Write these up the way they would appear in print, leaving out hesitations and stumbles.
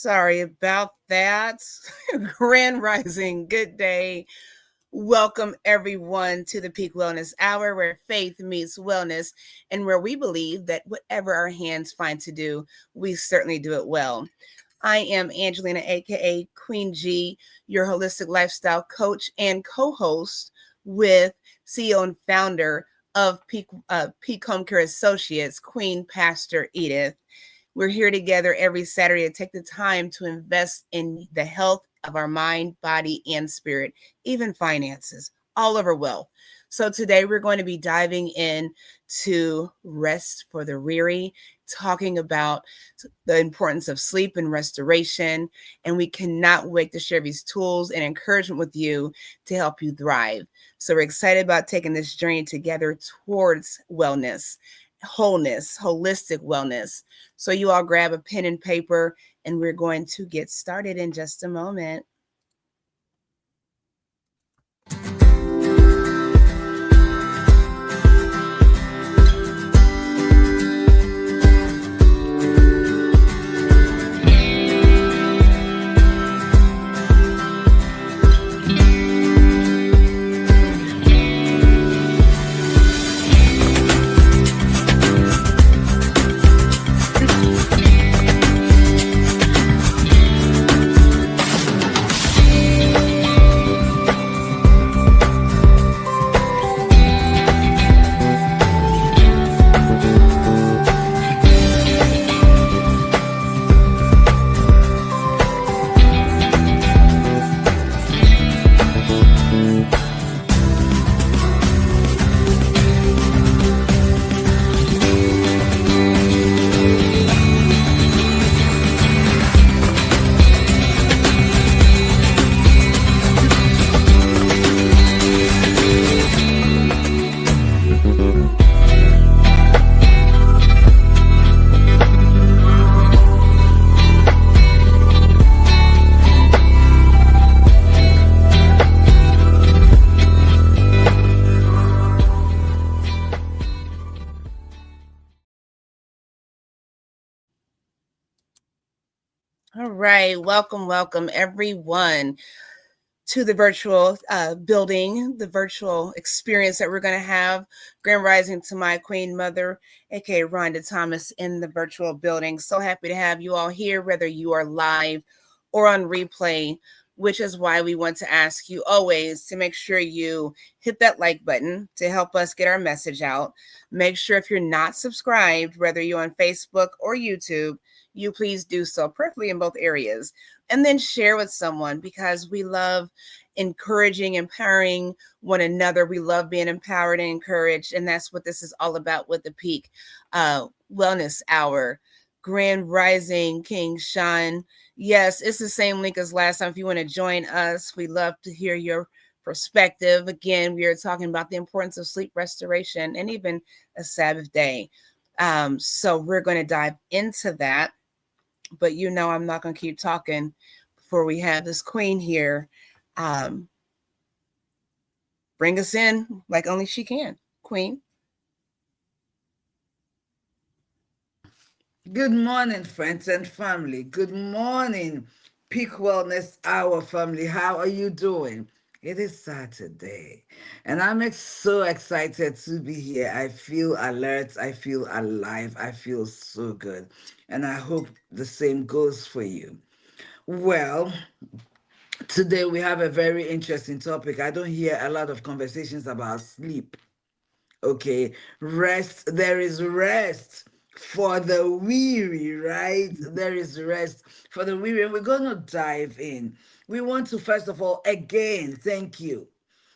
Sorry about that. Grand Rising, good day. Welcome everyone to the Peak Wellness Hour, where faith meets wellness and where we believe that whatever our hands find to do, we certainly do it well. I am Angelina, aka Queen G, your holistic lifestyle coach and co-host with CEO and founder of Peak Homecare Associates, Queen Pastor Edith. We're here together every Saturday to take the time to invest in the health of our mind, body, and spirit, even finances, all over wealth. So today we're going to be diving in to rest for the weary, talking about the importance of sleep and restoration. And we cannot wait to share these tools and encouragement with you to help you thrive. So we're excited about taking this journey together towards wellness, wholeness, holistic wellness. So you all grab a pen and paper, and we're going to get started in just a moment. All right, welcome everyone to the virtual building, the virtual experience that we're going to have. Grand Rising to my Queen Mother, aka Rhonda Thomas, in the virtual building. So happy to have you all here, whether you are live or on replay, which is why we want to ask you always to make sure you hit that like button to help us get our message out. Make sure if you're not subscribed, whether you're on Facebook or YouTube, you please do so, preferably in both areas. And then share with someone, because we love encouraging, empowering one another. We love being empowered and encouraged. And that's what this is all about with the Peak Wellness Hour. Grand Rising, King Sean. Yes, it's the same link as last time. If you want to join us, we love to hear your perspective. Again, we are talking about the importance of sleep restoration and even a Sabbath day. So we're going to dive into that. But I'm not going to keep talking before we have this queen here bring us in like only she can. Queen. Good morning, friends and family. Good morning, Peak Wellness Hour family. How are you doing? It is Saturday, and I'm so excited to be here. I feel alert, I feel alive, I feel so good, and I hope the same goes for you. Well, today we have a very interesting topic. I don't hear a lot of conversations about sleep. Okay, rest. There is rest for the weary, right? There is rest for the weary. And we're going to dive in. We want to, first of all, again, thank you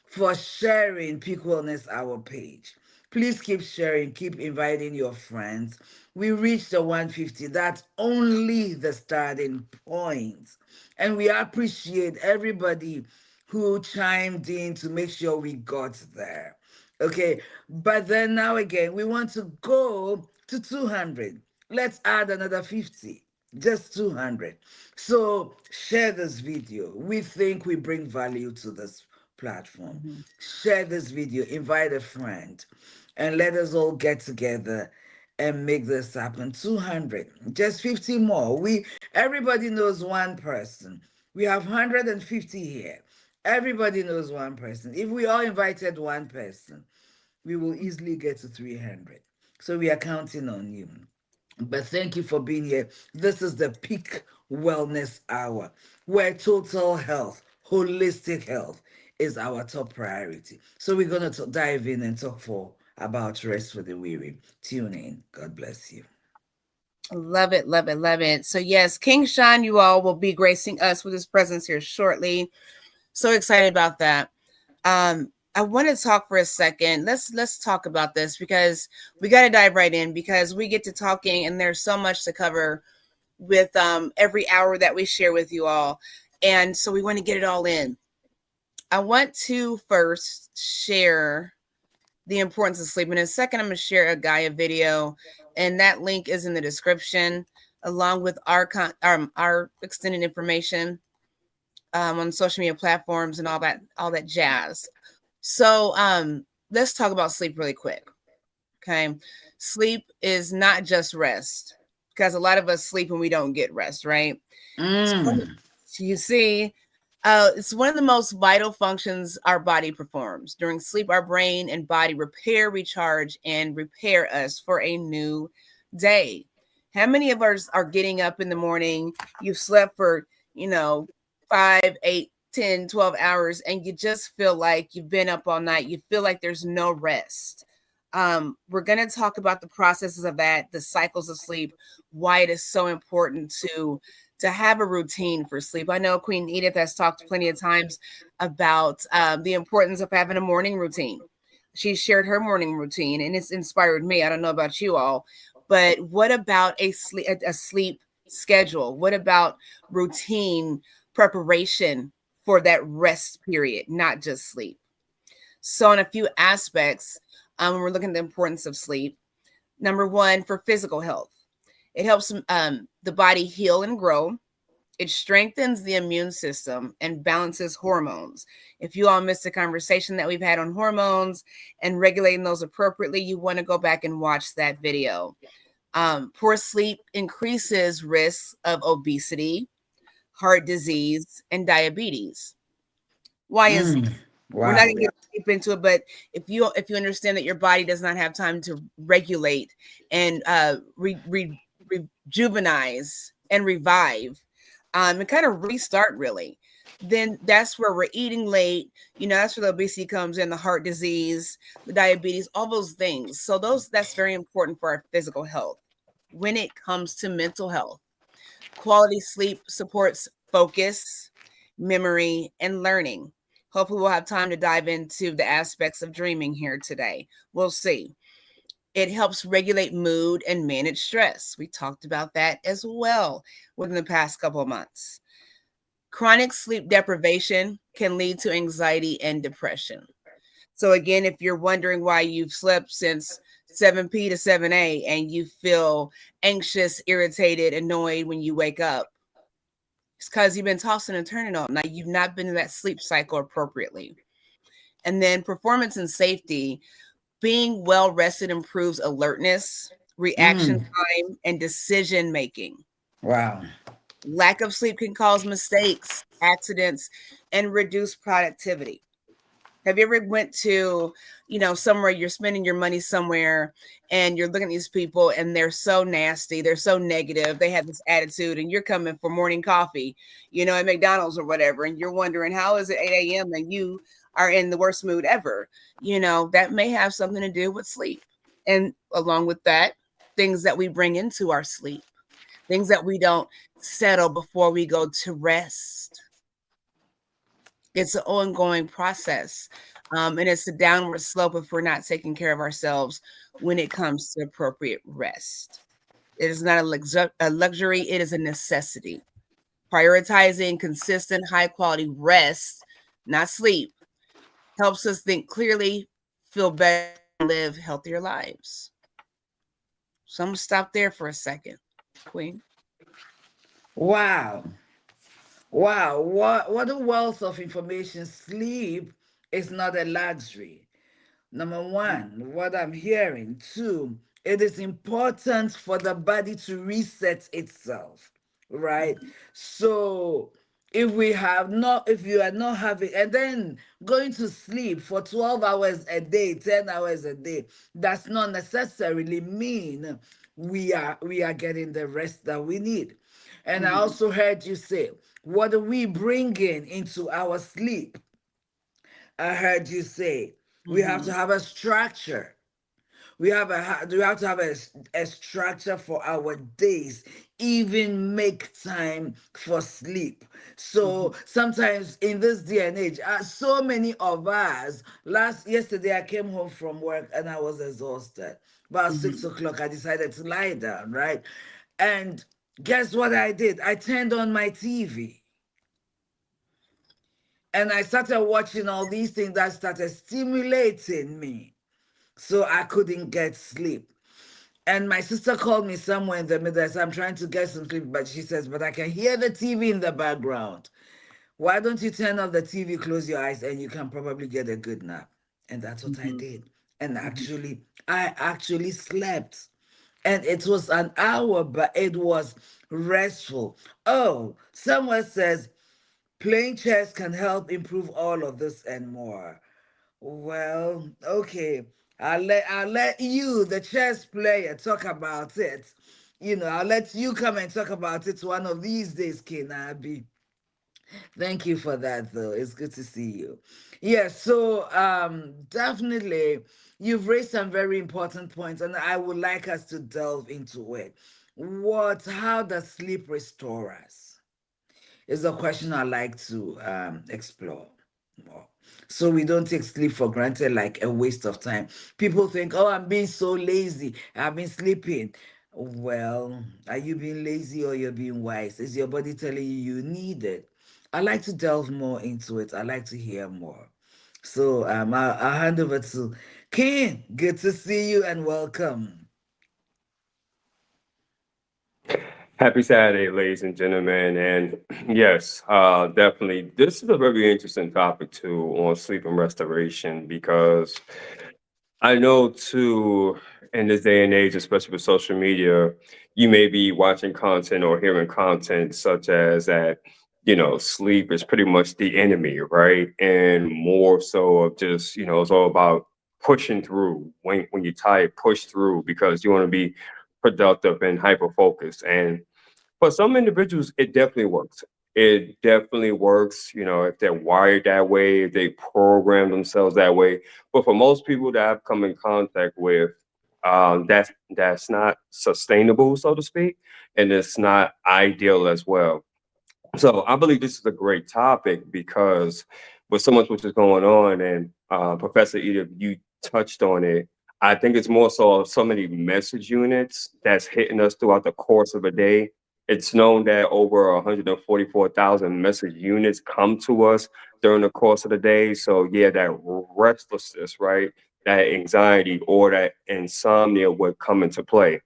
for sharing Peak Wellness Hour page. Please keep sharing, keep inviting your friends. We reached the 150. That's only the starting point. And we appreciate everybody who chimed in to make sure we got there. Okay, but then now again, we want to go to 200. Let's add another 50, just 200. So share this video. We think we bring value to this platform. Share this video, invite a friend, and let us all get together and make this happen. 200, just 50 more. Everybody knows one person. We have 150 here. Everybody knows one person. If we all invited one person, we will easily get to 300. So we are counting on you. But thank you for being here. This is the Peak Wellness Hour, where total health, holistic health, is our top priority. So we're going to dive in and talk for about rest for the weary. Tune in. God bless you. Love it, love it, love it. So yes, King Sean, you all will be gracing us with his presence here shortly. So excited about that. I want to talk for a second. Let's talk about this because we got to dive right in because we get to talking and there's so much to cover with every hour that we share with you all. And so we want to get it all in. I want to first share the importance of sleep. In a second, I'm going to share a Gaia video, and that link is in the description, along with our extended information on social media platforms and all that jazz. So let's talk about sleep really quick. Okay, sleep is not just rest because a lot of us sleep and we don't get rest, right? So Mm. you see, it's one of the most vital functions our body performs. During sleep, our brain and body repair, recharge, and repair us for a new day. How many of us are getting up in the morning? You've slept for, 5, 8, 10, 12 hours, and you just feel like you've been up all night. You feel like there's no rest. We're going to talk about the processes of that, the cycles of sleep, why it is so important to have a routine for sleep. I know Queen Edith has talked plenty of times about the importance of having a morning routine. She shared her morning routine and it's inspired me. I don't know about you all, but what about a sleep schedule? What about routine preparation for that rest period, not just sleep? So, in a few aspects, when we're looking at the importance of sleep, number one, for physical health, it helps the body heal and grow. It strengthens the immune system and balances hormones. If you all missed a conversation that we've had on hormones and regulating those appropriately, you want to go back and watch that video. Poor sleep increases risks of obesity, heart disease, and diabetes. Why is Mm. we're not Wow. going to get deep into it, but if you understand that your body does not have time to regulate and rejuvenize and revive, and kind of restart really, then that's where we're eating late. That's where the obesity comes in, the heart disease, the diabetes, all those things. So that's very important for our physical health. When it comes to mental health, quality sleep supports focus, memory, and learning. Hopefully, we'll have time to dive into the aspects of dreaming here today. We'll see. It helps regulate mood and manage stress. We talked about that as well within the past couple of months. Chronic sleep deprivation can lead to anxiety and depression. So, again, if you're wondering why you've slept since 7 p to 7 a and you feel anxious, irritated, annoyed when you wake up, it's because you've been tossing and turning all night. You've not been in that sleep cycle appropriately. And then performance and safety, being well rested improves alertness, reaction Mm. time, and decision making. Wow. Lack of sleep can cause mistakes, accidents, and reduce productivity. Have you ever went to, somewhere you're spending your money somewhere and you're looking at these people and they're so nasty, they're so negative, they have this attitude, and you're coming for morning coffee, at McDonald's or whatever, and you're wondering how is it 8 a.m. and you are in the worst mood ever? That may have something to do with sleep. And along with that, things that we bring into our sleep, things that we don't settle before we go to rest. It's an ongoing process. And it's a downward slope if we're not taking care of ourselves when it comes to appropriate rest. It is not a luxury, it is a necessity. Prioritizing consistent, high quality rest, not sleep, helps us think clearly, feel better, and live healthier lives. So I'm going to stop there for a second, Queen. Wow. Wow. What a wealth of information. Sleep is not a luxury. Number one, what I'm hearing. Two, It is important for the body to reset itself, right? So if you are not having, and then going to sleep for 12 hours a day, 10 hours a day, does not necessarily mean we are getting the rest that we need. And I Mm-hmm. also heard you say, what are we bringing into our sleep? I heard you say we have to Mm-hmm. have a structure. We have to have a structure for our days, even make time for sleep. So sometimes in this day and age, so many of us, yesterday I came home from work and I was exhausted. About Mm-hmm. 6 o'clock, I decided to lie down, right? And guess what I did? I turned on my TV and I started watching all these things that started stimulating me. So I couldn't get sleep. And my sister called me somewhere in the middle. I said, I'm trying to get some sleep, but she says, but I can hear the TV in the background. Why don't you turn off the TV, close your eyes, and you can probably get a good nap? And that's what I Mm-hmm. did. And Mm-hmm. I actually slept. And it was an hour, but it was restful. Oh, someone says playing chess can help improve all of this and more. Well, okay. I'll let you, the chess player, talk about it. I'll let you come and talk about it one of these days, Kinabi. Thank you for that, though. It's good to see you. Yes, so definitely you've raised some very important points, and I would like us to delve into it. How does sleep restore us? Is a question I like to explore more. So we don't take sleep for granted like a waste of time. People think, oh, I'm being so lazy. I've been sleeping. Well, are you being lazy or you're being wise? Is your body telling you you need it? I like to delve more into it. I like to hear more. So I'll hand over to Ken. Good to see you and welcome. Happy Saturday, ladies and gentlemen. And yes, definitely. This is a very interesting topic too on sleep and restoration because I know too, in this day and age, especially with social media, you may be watching content or hearing content such as that, sleep is pretty much the enemy, right? And more so of just, it's all about pushing through. When you're tired, push through because you want to be productive and hyper focused. And for some individuals, it definitely works. It definitely works, if they're wired that way, if they program themselves that way. But for most people that I've come in contact with, that's not sustainable, so to speak, and it's not ideal as well. So I believe this is a great topic because with so much which is going on, and Professor Edith, you touched on it. I think it's more so many message units that's hitting us throughout the course of a day. It's known that over 144,000 message units come to us during the course of the day. So yeah, that restlessness, right? That anxiety or that insomnia would come into play.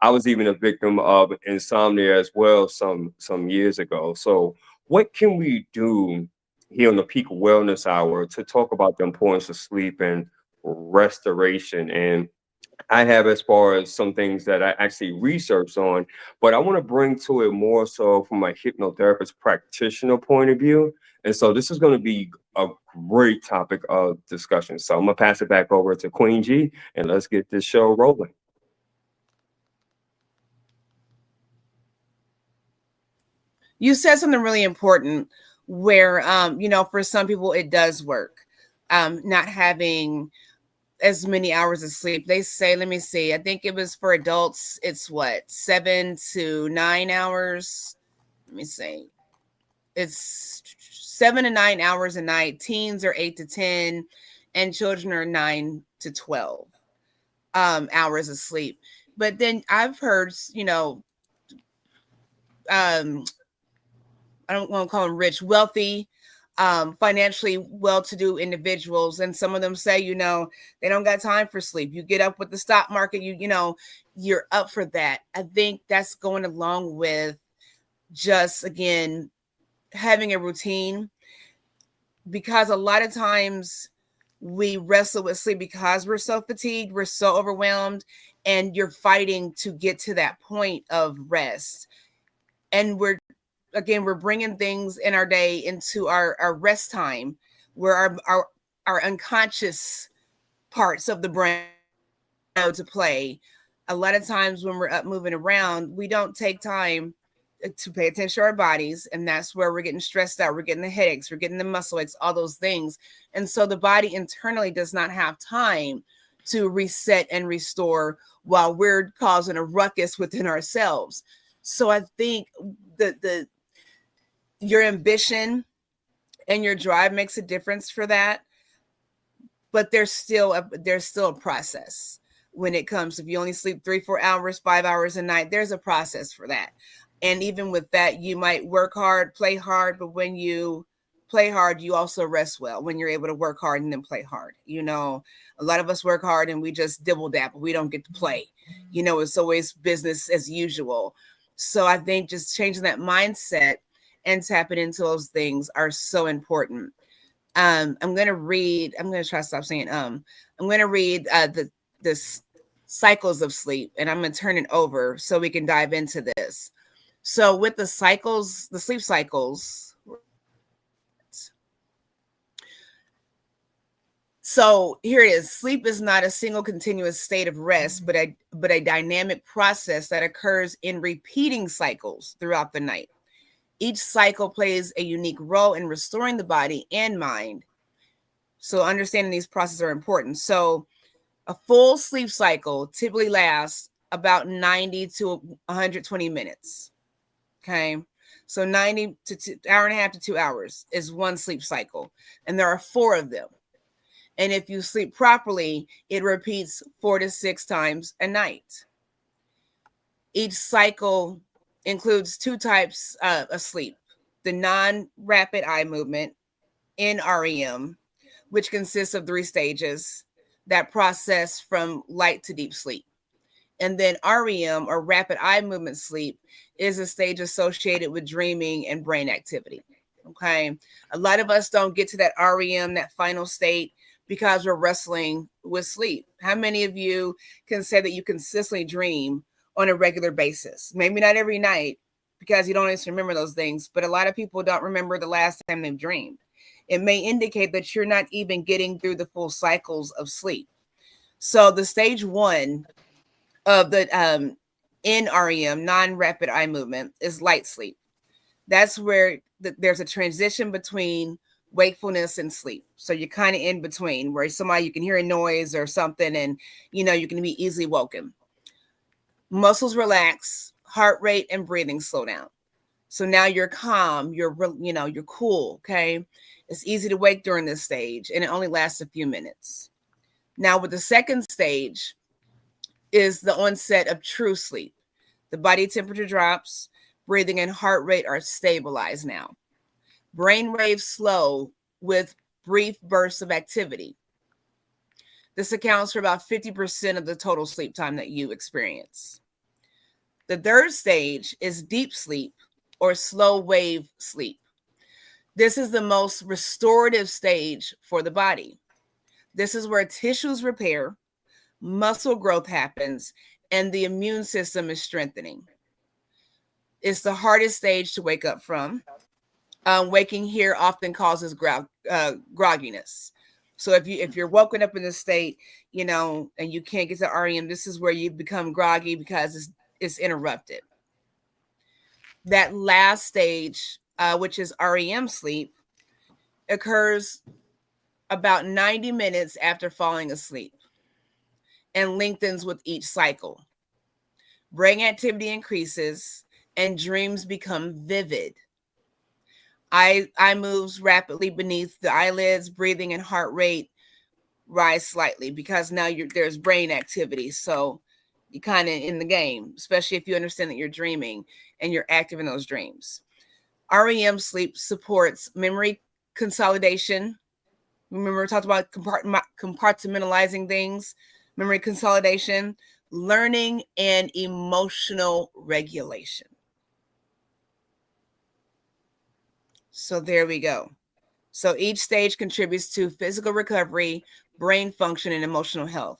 I was even a victim of insomnia as well some years ago. So, what can we do here on the Peak Wellness Hour to talk about the importance of sleep and restoration? And I have as far as some things that I actually researched on, but I want to bring to it more so from a hypnotherapist practitioner point of view. And so this is going to be a great topic of discussion. So I'm gonna pass it back over to Queen G and let's get this show rolling. You said something really important where, for some people it does work. Not having as many hours of sleep. They say, let me see, I think it was for adults, it's what, 7 to 9 hours. Let me see. It's 7 to 9 hours a night. Teens are 8 to 10, and children are 9 to 12 hours of sleep. But then I've heard, um, I don't want to call them rich, wealthy, financially well-to-do individuals, and some of them say, they don't got time for sleep. You get up with the stock market, you're up for that. I think that's going along with just again having a routine, because a lot of times we wrestle with sleep because we're so fatigued, we're so overwhelmed, and you're fighting to get to that point of rest. And we're bringing things in our day into our rest time, where our unconscious parts of the brain to play. A lot of times when we're up moving around, we don't take time to pay attention to our bodies, and that's where we're getting stressed out. We're getting the headaches, we're getting the muscle aches, all those things. And so the body internally does not have time to reset and restore while we're causing a ruckus within ourselves. So I think the your ambition and your drive makes a difference for that, but there's still a process when it comes. If you only sleep 3-4 hours, 5 hours a night, there's a process for that. And even with that, you might work hard, play hard, but when you play hard, you also rest well when you're able to work hard and then play hard. A lot of us work hard and we just dibble dabble. We don't get to play. It's always business as usual. So I think just changing that mindset and tapping into those things are so important. I'm going to try to stop saying, I'm going to read the cycles of sleep, and I'm going to turn it over so we can dive into this. So with the cycles, the sleep cycles. So here it is. Sleep is not a single continuous state of rest, but a dynamic process that occurs in repeating cycles throughout the night. Each cycle plays a unique role in restoring the body and mind. So understanding these processes are important. So a full sleep cycle typically lasts about 90 to 120 minutes. Okay. So 90 to hour and a half to 2 hours is one sleep cycle. And there are 4 of them. And if you sleep properly, it repeats 4 to 6 times a night. Each cycle includes 2 types of sleep: the non-rapid eye movement, NREM, which consists of 3 stages that process from light to deep sleep. And then REM, or rapid eye movement sleep, is a stage associated with dreaming and brain activity. Okay. A lot of us don't get to that REM, that final state, because we're wrestling with sleep. How many of you can say that you consistently dream on a regular basis? Maybe not every night, because you don't always remember those things, but a lot of people don't remember the last time they've dreamed. It may indicate that you're not even getting through the full cycles of sleep. So the stage 1 of the NREM, non-rapid eye movement, is light sleep. That's where there's a transition between wakefulness and sleep. So you're kind of in between, where you can hear a noise or something, and you can be easily woken. Muscles relax, heart rate and breathing slow down. So now you're calm, you're cool. Okay. It's easy to wake during this stage, and it only lasts a few minutes. Now with the second stage is the onset of true sleep. The body temperature drops, breathing and heart rate are stabilized now. Brain waves slow with brief bursts of activity. This accounts for about 50% of the total sleep time that you experience. The third stage is deep sleep, or slow wave sleep. This is the most restorative stage for the body. This is where tissues repair, muscle growth happens, and the immune system is strengthening. It's the hardest stage to wake up from. Waking here often causes grogginess. So if you're woken up in this state, and you can't get to REM, this is where you become groggy because it's interrupted. That last stage, which is REM sleep, occurs about 90 minutes after falling asleep and lengthens with each cycle. Brain activity increases and dreams become vivid. Eye moves rapidly beneath the eyelids, breathing and heart rate rise slightly because now there's brain activity. So you're kind of in the game, especially if you understand that you're dreaming and you're active in those dreams. REM sleep supports memory consolidation. Remember, we talked about compartmentalizing things, memory consolidation, learning, and emotional regulation. So there we go. So each stage contributes to physical recovery, brain function, and emotional health.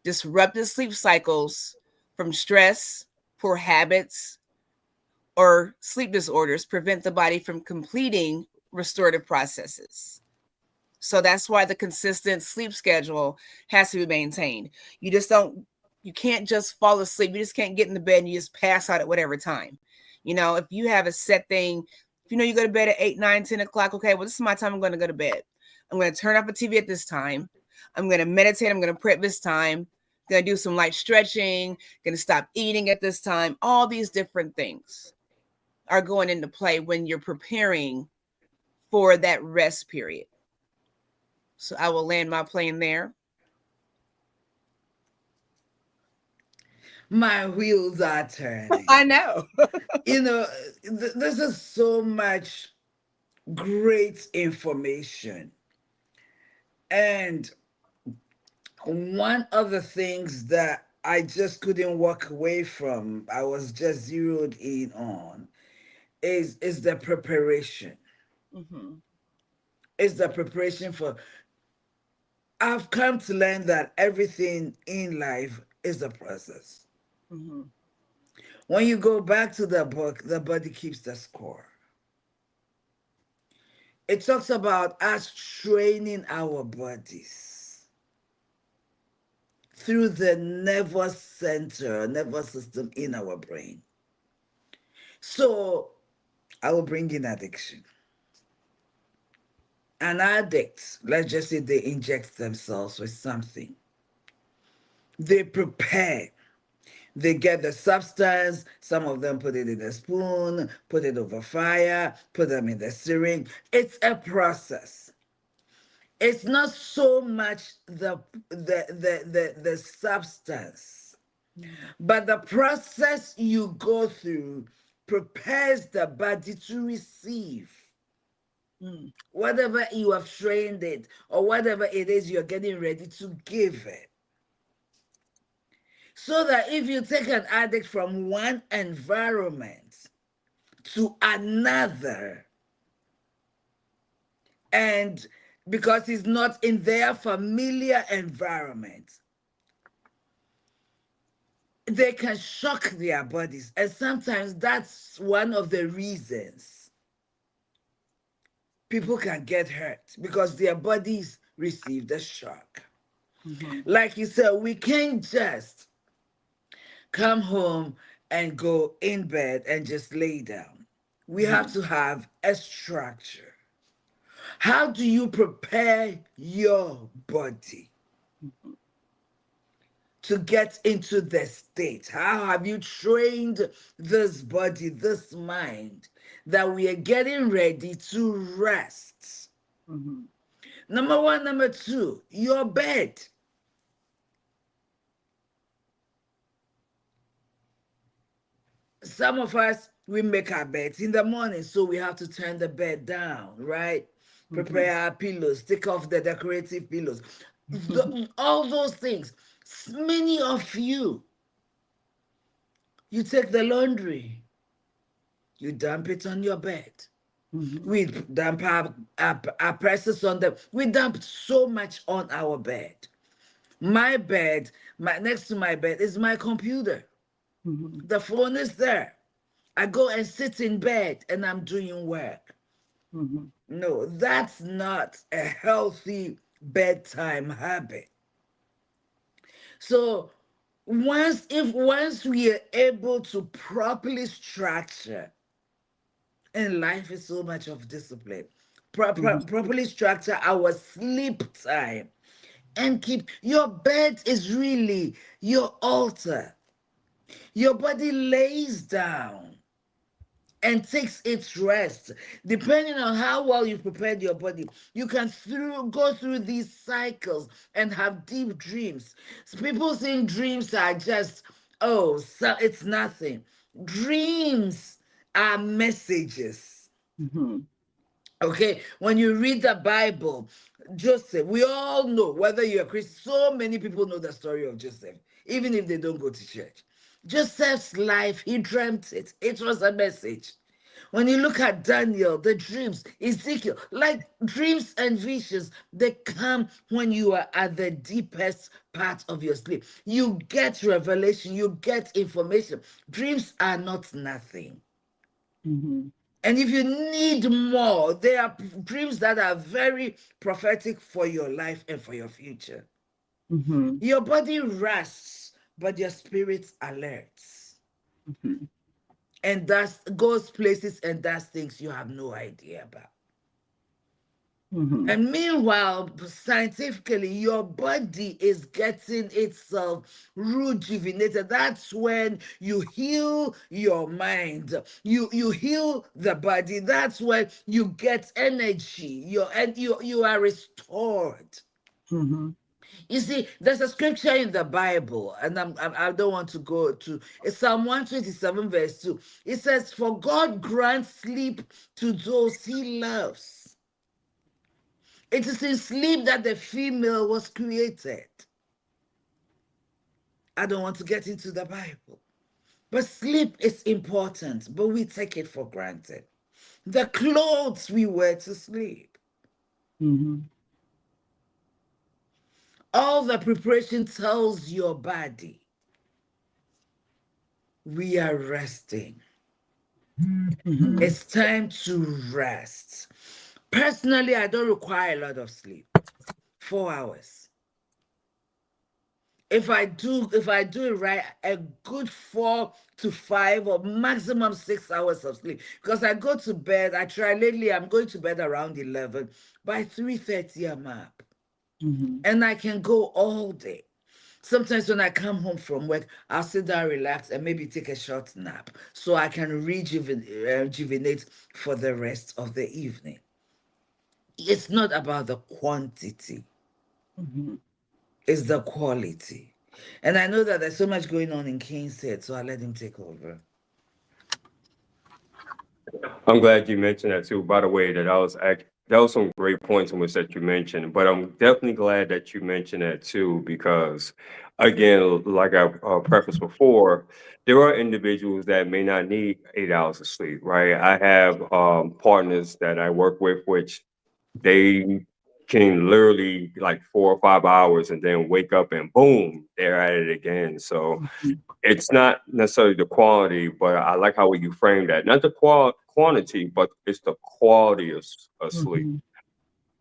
Disrupted sleep cycles from stress, poor habits, or sleep disorders prevent the body from completing restorative processes. So that's why the consistent sleep schedule has to be maintained. You just don't, you can't just fall asleep. You just can't get in the bed and you just pass out at whatever time. If you have a set thing, if you know you go to bed at 8, 9, 10 o'clock, okay, well, this is my time I'm going to go to bed. I'm going to turn off the TV at this time. I'm going to meditate. I'm going to pray at this time. I'm going to do some light stretching. Going to stop eating at this time. All these different things are going into play when you're preparing for that rest period. So I will land my plane there. My wheels are turning. I know. This is so much great information. And one of the things that I just couldn't walk away from, I was just zeroed in on, is the preparation. Mm-hmm. It's the preparation for. I've come to learn that everything in life is a process. Mm-hmm. When you go back to the book, the body keeps the score. It talks about us training our bodies through the nervous center, nervous system in our brain. So I will bring in addiction. An addict, let's just say they inject themselves with something. They prepare. They get the substance, some of them put it in a spoon, put it over fire, put them in the syringe. It's a process. It's not so much the substance, but the process you go through prepares the body to receive whatever you have trained it or whatever it is you're getting ready to give it. So that if you take an addict from one environment to another, and because he's not in their familiar environment, they can shock their bodies. And sometimes that's one of the reasons people can get hurt, because their bodies receive the shock. Mm-hmm. Like you said, we can't just come home and go in bed and just lay down. We have to have a structure. How do you prepare your body to get into the state? How have you trained this body, this mind, that we are getting ready to rest? Mm-hmm. Number one. Number two, your bed. Some of us, we make our beds in the morning, so we have to turn the bed down, right? Prepare our pillows, take off the decorative pillows. All those things. Many of you take the laundry, you dump it on your bed. Mm-hmm. We dump our presses on them. We dump so much on our bed. My bed, next to my bed is my computer. Mm-hmm. The phone is there. I go and sit in bed and I'm doing work. Mm-hmm. No, that's not a healthy bedtime habit. So once we are able to properly structure, and life is so much of discipline, properly structure our sleep time and keep your bed is really your altar. Your body lays down and takes its rest. Depending on how well you've prepared your body, you can go through these cycles and have deep dreams. So people think dreams are just, so it's nothing. Dreams are messages. Mm-hmm. Okay, when you read the Bible, Joseph, we all know, whether you're a Christian, so many people know the story of Joseph, even if they don't go to church. Joseph's life, he dreamt it. It was a message. When you look at Daniel, the dreams, Ezekiel, like dreams and visions, they come when you are at the deepest part of your sleep. You get revelation, you get information. Dreams are not nothing. Mm-hmm. And if you need more, there are dreams that are very prophetic for your life and for your future. Mm-hmm. Your body rests, but your spirit alerts. Mm-hmm. And that goes places and does things you have no idea about. Mm-hmm. And meanwhile, scientifically, your body is getting itself rejuvenated. That's when you heal your mind. You heal the body. That's when you get energy. You are restored. Mm-hmm. You see, there's a scripture in the Bible, and I don't want to go to it's Psalm 127, verse 2. It says, "For God grants sleep to those he loves." It is in sleep that the female was created. I don't want to get into the Bible. But sleep is important, but we take it for granted. The clothes we wear to sleep, Mm-hmm. all the preparation tells your body we are resting. Mm-hmm. It's time to rest. Personally, I don't require a lot of sleep. 4 hours. If I do it right, a good 4 to 5 or maximum 6 hours of sleep. Because I go to bed, I try lately, I'm going to bed around 11. By 3:30, I'm up. Mm-hmm. And I can go all day. Sometimes when I come home from work, I'll sit down, relax, and maybe take a short nap so I can rejuvenate for the rest of the evening. It's not about the quantity, Mm-hmm. it's the quality. And I know that there's so much going on in King's head, so I let him take over. I'm glad you mentioned that too. By the way, that was some great points in which that you mentioned. But I'm definitely glad that you mentioned that too, because again, like I prefaced before, there are individuals that may not need 8 hours of sleep. Right? I have partners that I work with, which they can literally like 4 or 5 hours and then wake up and boom, they're at it again. So it's not necessarily the quality, but I like how you frame that. Not the quantity, but it's the quality of sleep. Mm-hmm.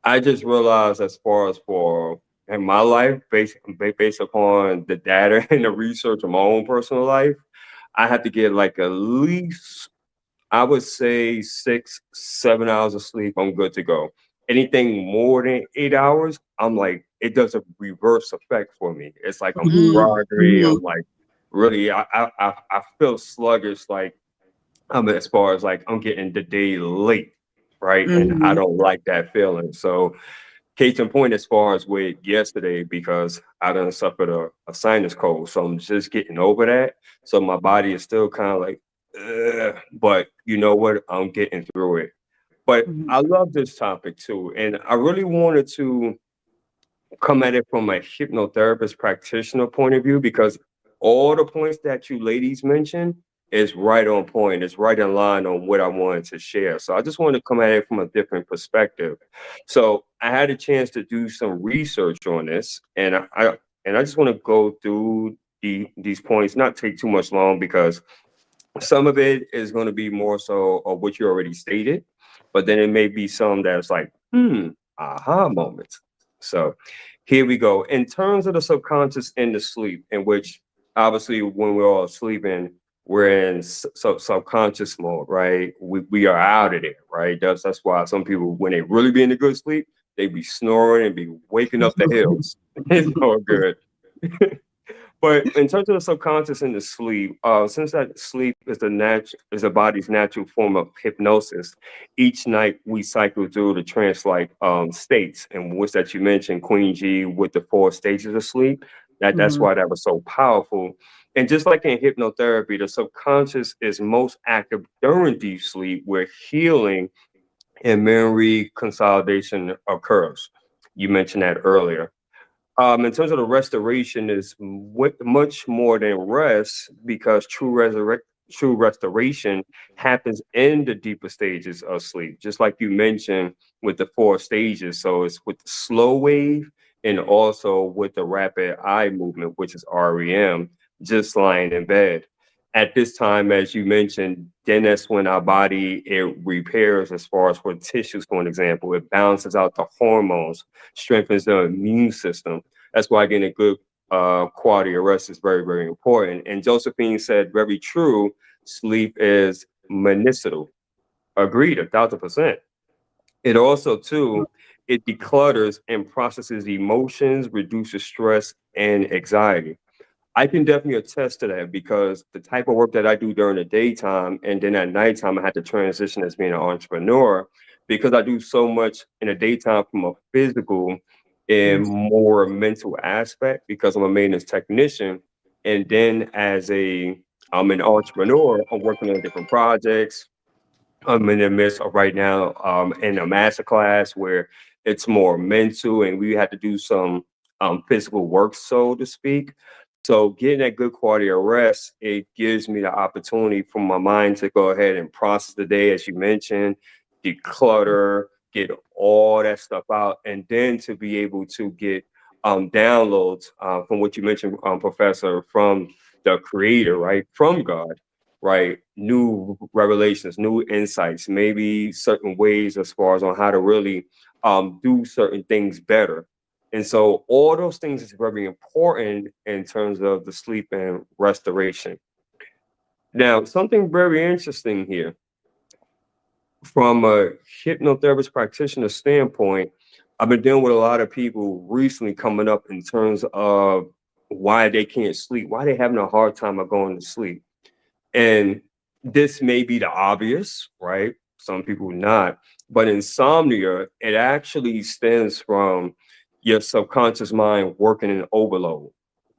I just realized, as far as for in my life, based upon the data and the research of my own personal life, I have to get like at least, I would say, 6, 7 hours of sleep. I'm good to go. Anything more than 8 hours, I'm like, it does a reverse effect for me. It's like I'm Mm, groggy. I'm like, really, I feel sluggish. Like, as far as like I'm getting the day late, right? And I Mm-hmm. don't like that feeling. So case in point, as far as with yesterday, because I done suffered a sinus cold, so I'm just getting over that. So my body is still kind of like, ugh, but you know what? I'm getting through it. But Mm-hmm. I love this topic too, and I really wanted to come at it from a hypnotherapist practitioner point of view, because all the points that you ladies mentioned is right on point. It's right in line on what I wanted to share. So I just wanted to come at it from a different perspective. So I had a chance to do some research on this, and I just want to go through these points, not take too much long, because some of it is going to be more so of what you already stated, but then it may be some that's like, aha moments. So here we go. In terms of the subconscious and the sleep, in which obviously when we're all sleeping, we're in subconscious mode, right? We are out of there, right? That's why some people, when they really be in a good sleep, they be snoring and be waking up the hills. It's all good. But in terms of the subconscious and the sleep, since that sleep is is the body's natural form of hypnosis, each night we cycle through the trance-like states, and which that you mentioned, Queen G, with the 4 stages of sleep. That's Mm-hmm. why that was so powerful. And just like in hypnotherapy, the subconscious is most active during deep sleep, where healing and memory consolidation occurs. You mentioned that earlier. In terms of the restoration, is much more than rest, because true true restoration happens in the deeper stages of sleep, just like you mentioned with the four stages. So it's with the slow wave and also with the rapid eye movement, which is REM, just lying in bed. At this time, as you mentioned, then that's when our body it repairs as far as for tissues, for an example. It balances out the hormones, strengthens the immune system. That's why getting a good quality of rest is very, very important. And Josephine said, very true, sleep is medicinal. Agreed, 1,000%. It also, too, it declutters and processes emotions, reduces stress and anxiety. I can definitely attest to that because the type of work that I do during the daytime and then at nighttime, I had to transition as being an entrepreneur because I do so much in the daytime from a physical and more mental aspect because I'm a maintenance technician. And then as I'm an entrepreneur, I'm working on different projects. I'm in the midst of right now in a master class where it's more mental and we had to do some physical work, so to speak. So getting that good quality of rest, it gives me the opportunity for my mind to go ahead and process the day, as you mentioned, declutter, get all that stuff out, and then to be able to get downloads from what you mentioned, Professor, from the Creator, right, from God, right? New revelations, new insights, maybe certain ways as far as on how to really do certain things better. And so all those things is very important in terms of the sleep and restoration. Now, something very interesting here from a hypnotherapist practitioner standpoint, I've been dealing with a lot of people recently coming up in terms of why they can't sleep, why they having a hard time of going to sleep. And this may be the obvious, right? Some people not. But insomnia, it actually stems from your subconscious mind working in overload.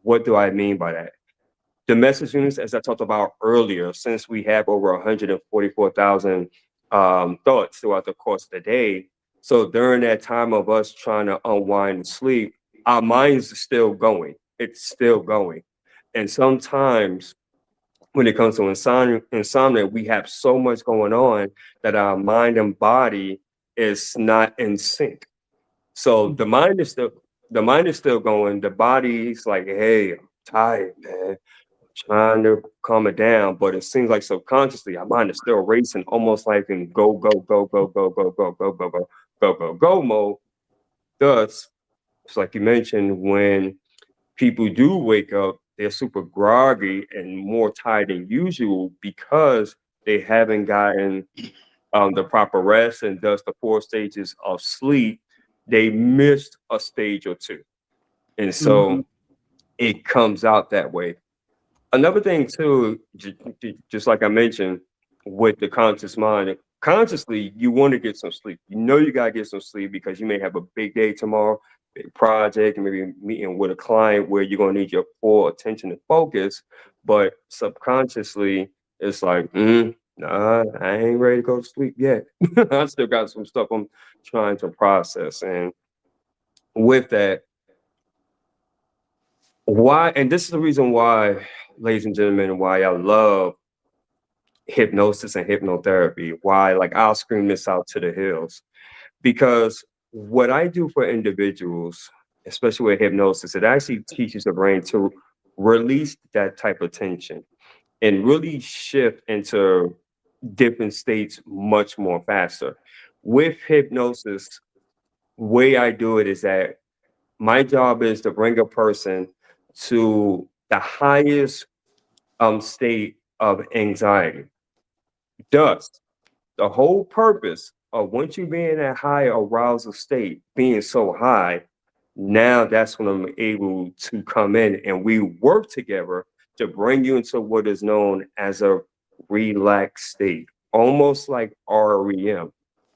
What do I mean by that? The message units, as I talked about earlier, since we have over 144,000 thoughts throughout the course of the day, so during that time of us trying to unwind and sleep, our minds are still going. It's still going. And sometimes when it comes to insomnia, we have so much going on that our mind and body is not in sync. So the mind is still going. The body's like, hey, I'm tired, man. Trying to calm it down, but it seems like subconsciously our mind is still racing, almost like in go, go, go, go, go, go, go, go, go, go, go, go, go mode. Thus, it's like you mentioned, when people do wake up, they're super groggy and more tired than usual because they haven't gotten the proper rest, and thus the four stages of sleep, they missed a stage or two. And so it comes out that way. Another thing too, just like I mentioned, with the conscious mind, consciously you want to get some sleep. You know you gotta get some sleep because you may have a big day tomorrow, big project, maybe meeting with a client where you're gonna need your full attention and focus. But subconsciously, it's like, nah, I ain't ready to go to sleep yet. I still got some stuff I'm trying to process, and with that, why? And this is the reason why, ladies and gentlemen, why I love hypnosis and hypnotherapy, why like I'll scream this out to the hills. Because what I do for individuals, especially with hypnosis, it actually teaches the brain to release that type of tension and really shift into different states much more faster. With hypnosis, way I do it is that my job is to bring a person to the highest state of anxiety. Thus, the whole purpose of once you be in that high arousal state, being so high, now that's when I'm able to come in and we work together to bring you into what is known as a relaxed state, almost like REM.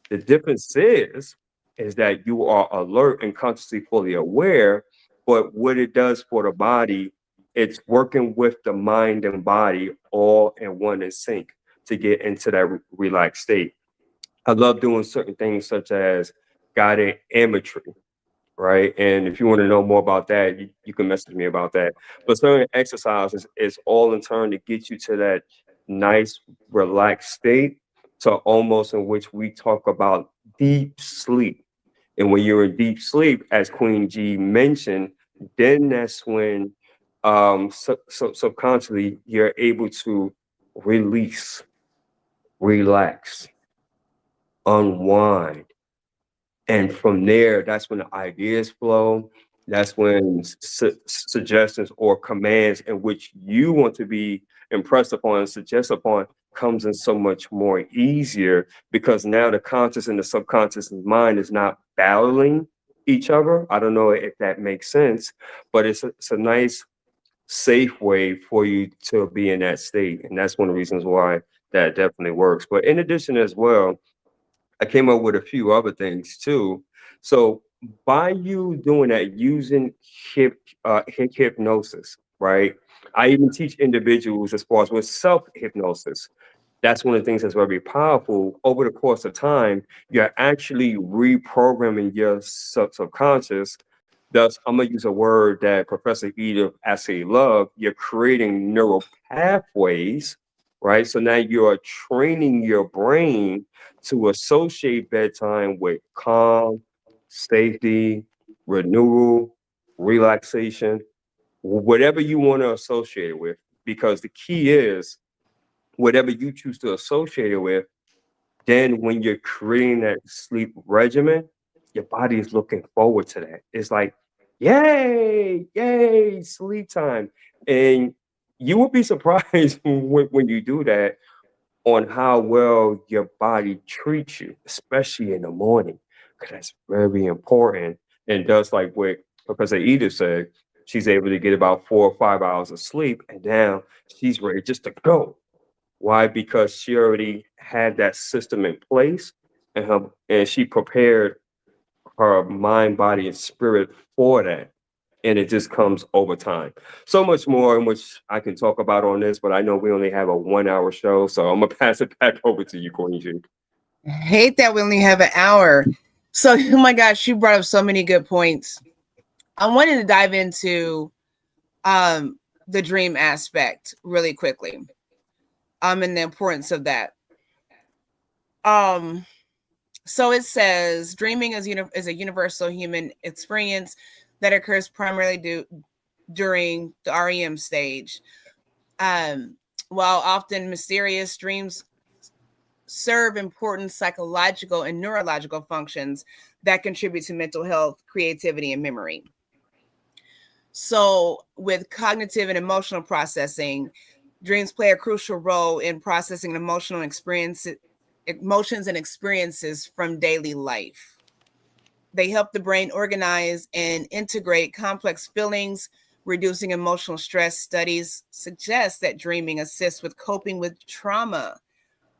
The difference is that you are alert and consciously fully aware, but what it does for the body, it's working with the mind and body all in one in sync to get into that relaxed state. I love doing certain things such as guided imagery, right? And if you want to know more about that, you can message me about that. But certain exercises is all in turn to get you to that nice, relaxed state to almost in which we talk about deep sleep. And when you're in deep sleep, as Queen G mentioned, then that's when subconsciously you're able to release, relax, unwind. And from there, that's when the ideas flow. That's when suggestions or commands in which you want to be impressed upon and suggest upon comes in so much more easier because now the conscious and the subconscious mind is not battling each other. I don't know if that makes sense, but it's a nice, safe way for you to be in that state. And that's one of the reasons why that definitely works. But in addition, as well, I came up with a few other things too. So by you doing that, using hypnosis, right? I even teach individuals as far as with self hypnosis. That's one of the things that's very powerful. Over the course of time, you're actually reprogramming your subconscious. Thus, I'm gonna use a word that Professor Edith actually loved. You're creating neural pathways, right? So now you're training your brain to associate bedtime with calm, safety, renewal, relaxation, whatever you want to associate it with. Because the key is whatever you choose to associate it with, then when you're creating that sleep regimen, your body is looking forward to that. It's like, yay, yay, sleep time. And you will be surprised when you do that on how well your body treats you, especially in the morning, because that's very important. And just like what Professor Edith said, she's able to get about 4 or 5 hours of sleep, and now she's ready just to go. Why? Because she already had that system in place, and she prepared her mind, body, and spirit for that. And it just comes over time. So much more in which I can talk about on this, but I know we only have a 1 hour show, so I'm gonna pass it back over to you, Queen G. I hate that we only have an hour. So, oh my gosh, you brought up so many good points. I wanted to dive into the dream aspect really quickly. And the importance of that. Um, so it says dreaming is a universal human experience that occurs primarily during the REM stage. Um, while often mysterious, dreams serve important psychological and neurological functions that contribute to mental health, creativity, and memory. So, with cognitive and emotional processing, dreams play a crucial role in processing emotions and experiences from daily life. They help the brain organize and integrate complex feelings, reducing emotional stress. Studies suggest that dreaming assists with coping with trauma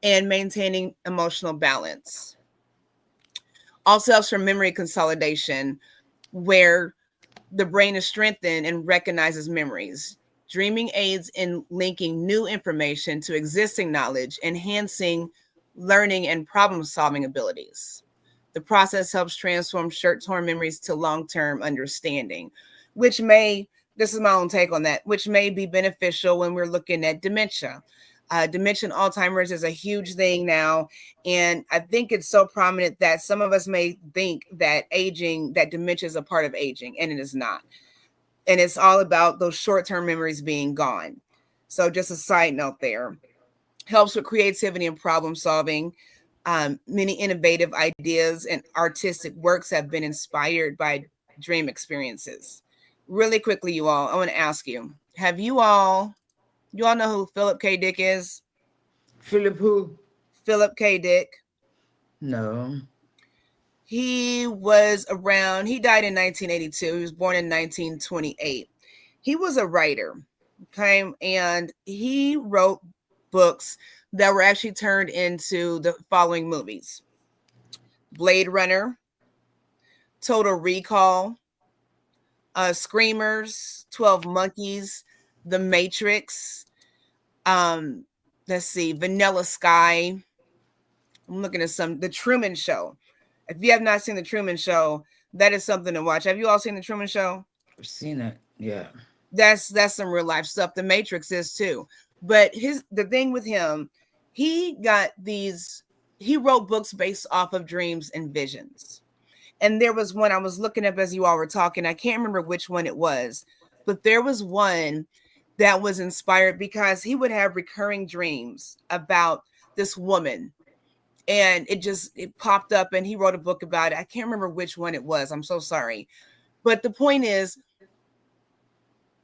and maintaining emotional balance. Also helps for memory consolidation, where the brain is strengthened and recognizes memories. Dreaming aids in linking new information to existing knowledge, enhancing learning and problem solving abilities. The process helps transform short term memories to long term understanding, which this is my own take on that, which may be beneficial when we're looking at dementia. Dementia and Alzheimer's is a huge thing now. And I think it's so prominent that some of us may think that that dementia is a part of aging, and it is not. And it's all about those short term memories being gone. So, just a side note there. Helps with creativity and problem solving. Many innovative ideas and artistic works have been inspired by dream experiences. Really quickly, you all, I want to ask you: Have you all know who Philip K. Dick is? Philip who? Philip K. Dick. No. He was around. He died in 1982. He was born in 1928. He was a writer, okay, and he wrote books that were actually turned into the following movies: Blade Runner, Total Recall, Screamers, 12 Monkeys, The Matrix, um, let's see, Vanilla Sky. I'm looking at The Truman Show. If you have not seen The Truman Show, that is something to watch. Have you all seen The Truman Show? I've seen it. Yeah. That's some real life stuff. The Matrix is too. But the thing with him, he got he wrote books based off of dreams and visions. And there was one I was looking up as you all were talking. I can't remember which one it was, but there was one that was inspired because he would have recurring dreams about this woman, and it popped up, and he wrote a book about it. I can't remember which one it was. I'm so sorry. But the point is,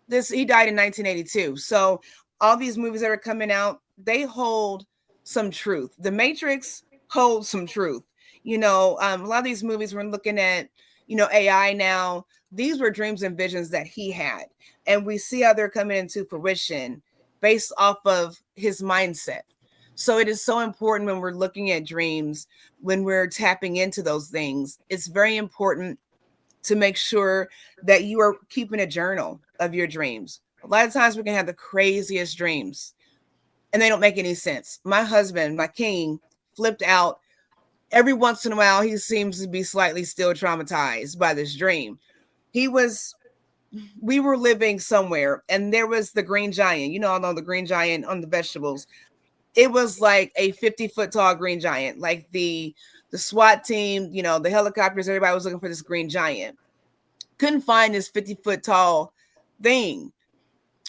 he died in 1982. So all these movies that are coming out, they hold some truth. The Matrix holds some truth. A lot of these movies we're looking at, AI now, these were dreams and visions that he had. And we see how they're coming into fruition based off of his mindset. So it is so important when we're looking at dreams, when we're tapping into those things, it's very important to make sure that you are keeping a journal of your dreams. A lot of times we can have the craziest dreams and they don't make any sense. My husband, my king, flipped out. Every once in a while, he seems to be slightly still traumatized by this dream. We were living somewhere and there was the green giant. I know the green giant on the vegetables. It was like a 50-foot tall green giant, like the SWAT team, the helicopters, everybody was looking for this green giant. Couldn't find this 50-foot tall thing.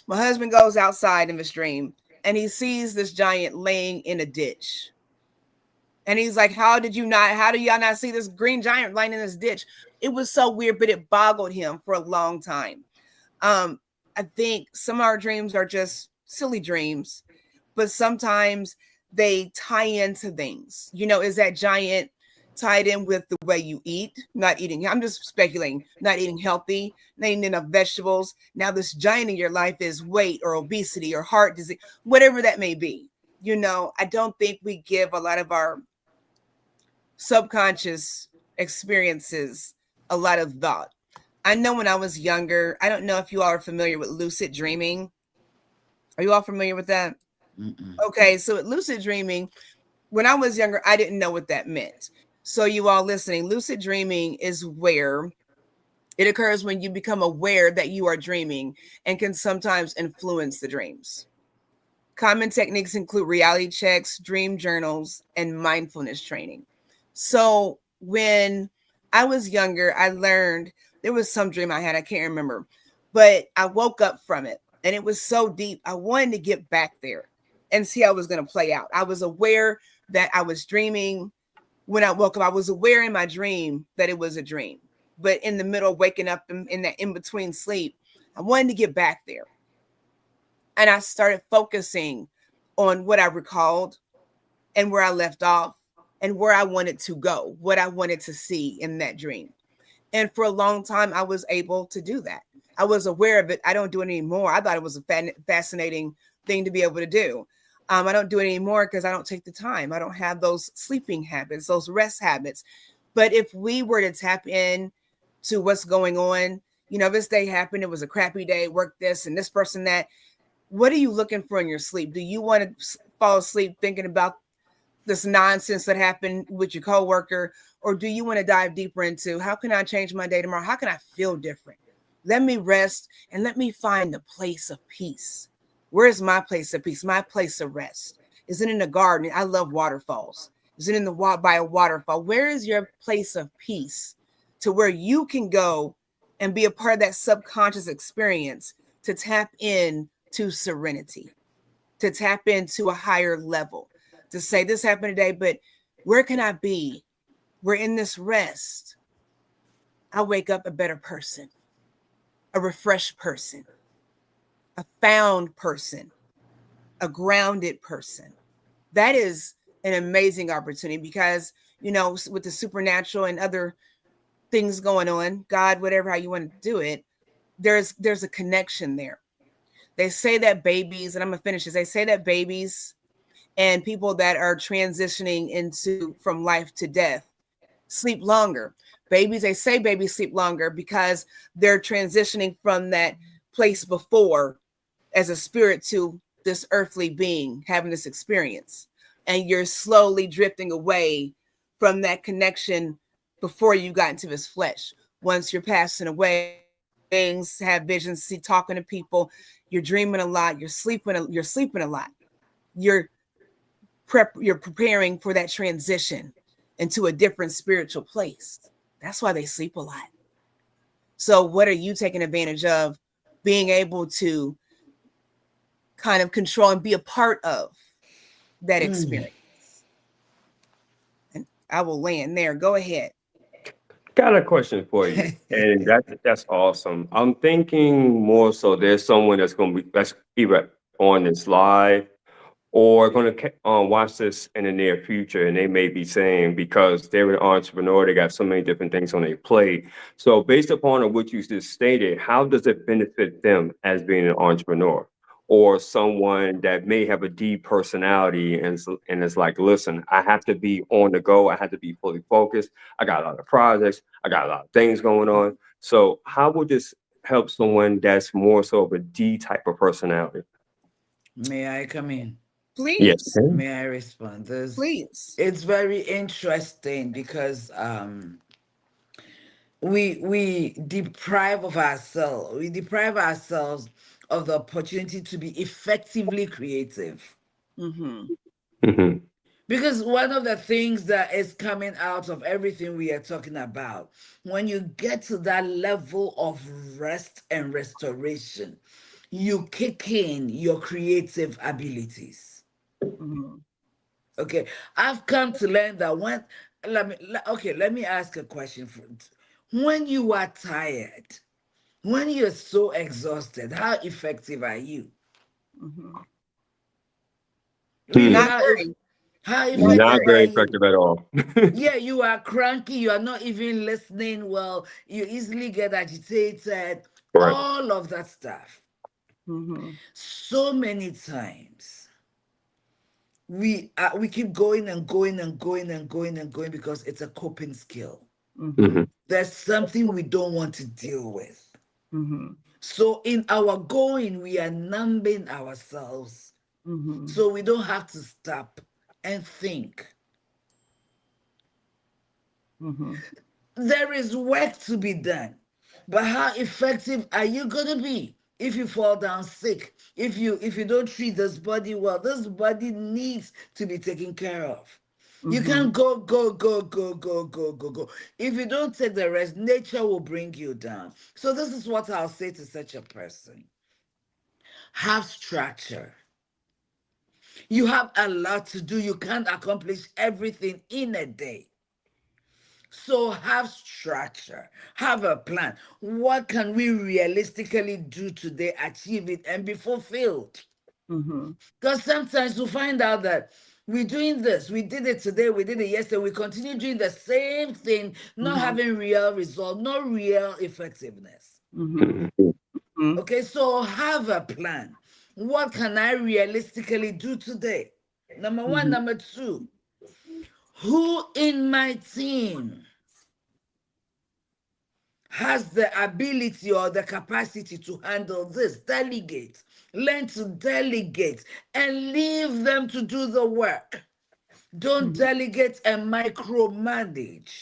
My husband goes outside in his dream and he sees this giant laying in a ditch. And he's like, how do y'all not see this green giant lying in this ditch? It was so weird, but it boggled him for a long time. I think some of our dreams are just silly dreams, but sometimes they tie into things. Is that giant tied in with the way you eat, not eating? I'm just speculating, not eating healthy, not eating enough vegetables. Now this giant in your life is weight or obesity or heart disease, whatever that may be. I don't think we give a lot of our subconscious experiences a lot of thought. I know when I was younger, I don't know if you all are familiar with lucid dreaming. Are you all familiar with that? Mm-mm. Okay, so with lucid dreaming, when I was younger, I didn't know what that meant. So you all listening, lucid dreaming is where it occurs when you become aware that you are dreaming and can sometimes influence the dreams. Common techniques include reality checks, dream journals, and mindfulness training. So when I was younger, I learned there was some dream I had, I can't remember, but I woke up from it and it was so deep. I wanted to get back there and see how it was going to play out. I was aware that I was dreaming. When I woke up, I was aware in my dream that it was a dream. But in the middle of waking up in that in-between sleep, I wanted to get back there. And I started focusing on what I recalled and where I left off and where I wanted to go, what I wanted to see in that dream. And for a long time, I was able to do that. I was aware of it. I don't do it anymore. I thought it was a fascinating thing to be able to do. I don't do it anymore because I don't take the time. I don't have those sleeping habits, those rest habits. But if we were to tap in to what's going on, this day happened, it was a crappy day, work this and this person that, what are you looking for in your sleep? Do you want to fall asleep thinking about this nonsense that happened with your coworker? Or do you want to dive deeper into how can I change my day tomorrow? How can I feel different? Let me rest and let me find the place of peace. Where is my place of peace? My place of rest? Is it in the garden? I love waterfalls. Is it in the by a waterfall? Where is your place of peace to where you can go and be a part of that subconscious experience to tap in to serenity, to tap into a higher level, to say this happened today, but where can I be? We're in this rest. I wake up a better person, a refreshed person, a found person, a grounded person. That is an amazing opportunity because, with the supernatural and other things going on, God, whatever, how you want to do it, there's a connection there. They say that babies, and I'm going to finish this, they say that babies and people that are transitioning from life to death sleep longer. They say babies sleep longer because they're transitioning from that place before as a spirit to this earthly being having this experience. And you're slowly drifting away from that connection before you got into this flesh. Once you're passing away, things have visions, see talking to people, you're dreaming a lot, you're sleeping a lot. You're preparing for that transition into a different spiritual place. That's why they sleep a lot. So what are you taking advantage of being able to kind of control and be a part of that experience? And I will land there. Go ahead. Got a question for you, and that's awesome. I'm thinking more so there's someone that's either on this live or going to watch this in the near future, and they may be saying because they're an entrepreneur, they got so many different things on their plate. So, based upon what you just stated, how does it benefit them as being an entrepreneur? Or someone that may have a deep personality and it's like, listen, I have to be on the go. I have to be fully focused. I got a lot of projects. I got a lot of things going on. So how would this help someone that's more so of a D type of personality? May I come in? Yes. Please. May I respond? Please. It's very interesting because we deprive ourselves of the opportunity to be effectively creative. Mm-hmm. Hmm. Because one of the things that is coming out of everything we are talking about, when you get to that level of rest and restoration, you kick in your creative abilities. Mm-hmm. Okay, I've come to learn that let me ask a question. When you are tired, when you're so exhausted, how effective are you? Mm-hmm. Really, Not very. how Not Not effective very. are very you? effective at all. Yeah, you are cranky, you are not even listening well, you easily get agitated, Right. all of that stuff. Mm-hmm. So many times we keep going and going and going and going and going because it's a coping skill. Mm-hmm. Hmm. There's something we don't want to deal with. Mm-hmm. So in our going, we are numbing ourselves Mm-hmm. so we don't have to stop and think. Mm-hmm. There is work to be done. But how effective are you gonna be if you fall down sick? If you don't treat this body well, this body needs to be taken care of. You Mm-hmm. can't go, go, go, go, go, go, go, go. If you don't take the rest, nature will bring you down. So this is what I'll say to such a person. Have structure. You have a lot to do. You can't accomplish everything in a day. So have structure, have a plan. What can we realistically do today, achieve it, and be fulfilled? Mm-hmm. Because sometimes we find out that we're doing this, we did it today, we did it yesterday, we continue doing the same thing, not Mm-hmm. having real result, no real effectiveness. Mm-hmm. Hmm. Mm-hmm. Okay, so have a plan. What can I realistically do today? Number one. Mm-hmm. Number two, who in my team has the ability or the capacity to handle this? Delegate. Learn to delegate and leave them to do the work. Don't Mm-hmm. delegate and micromanage.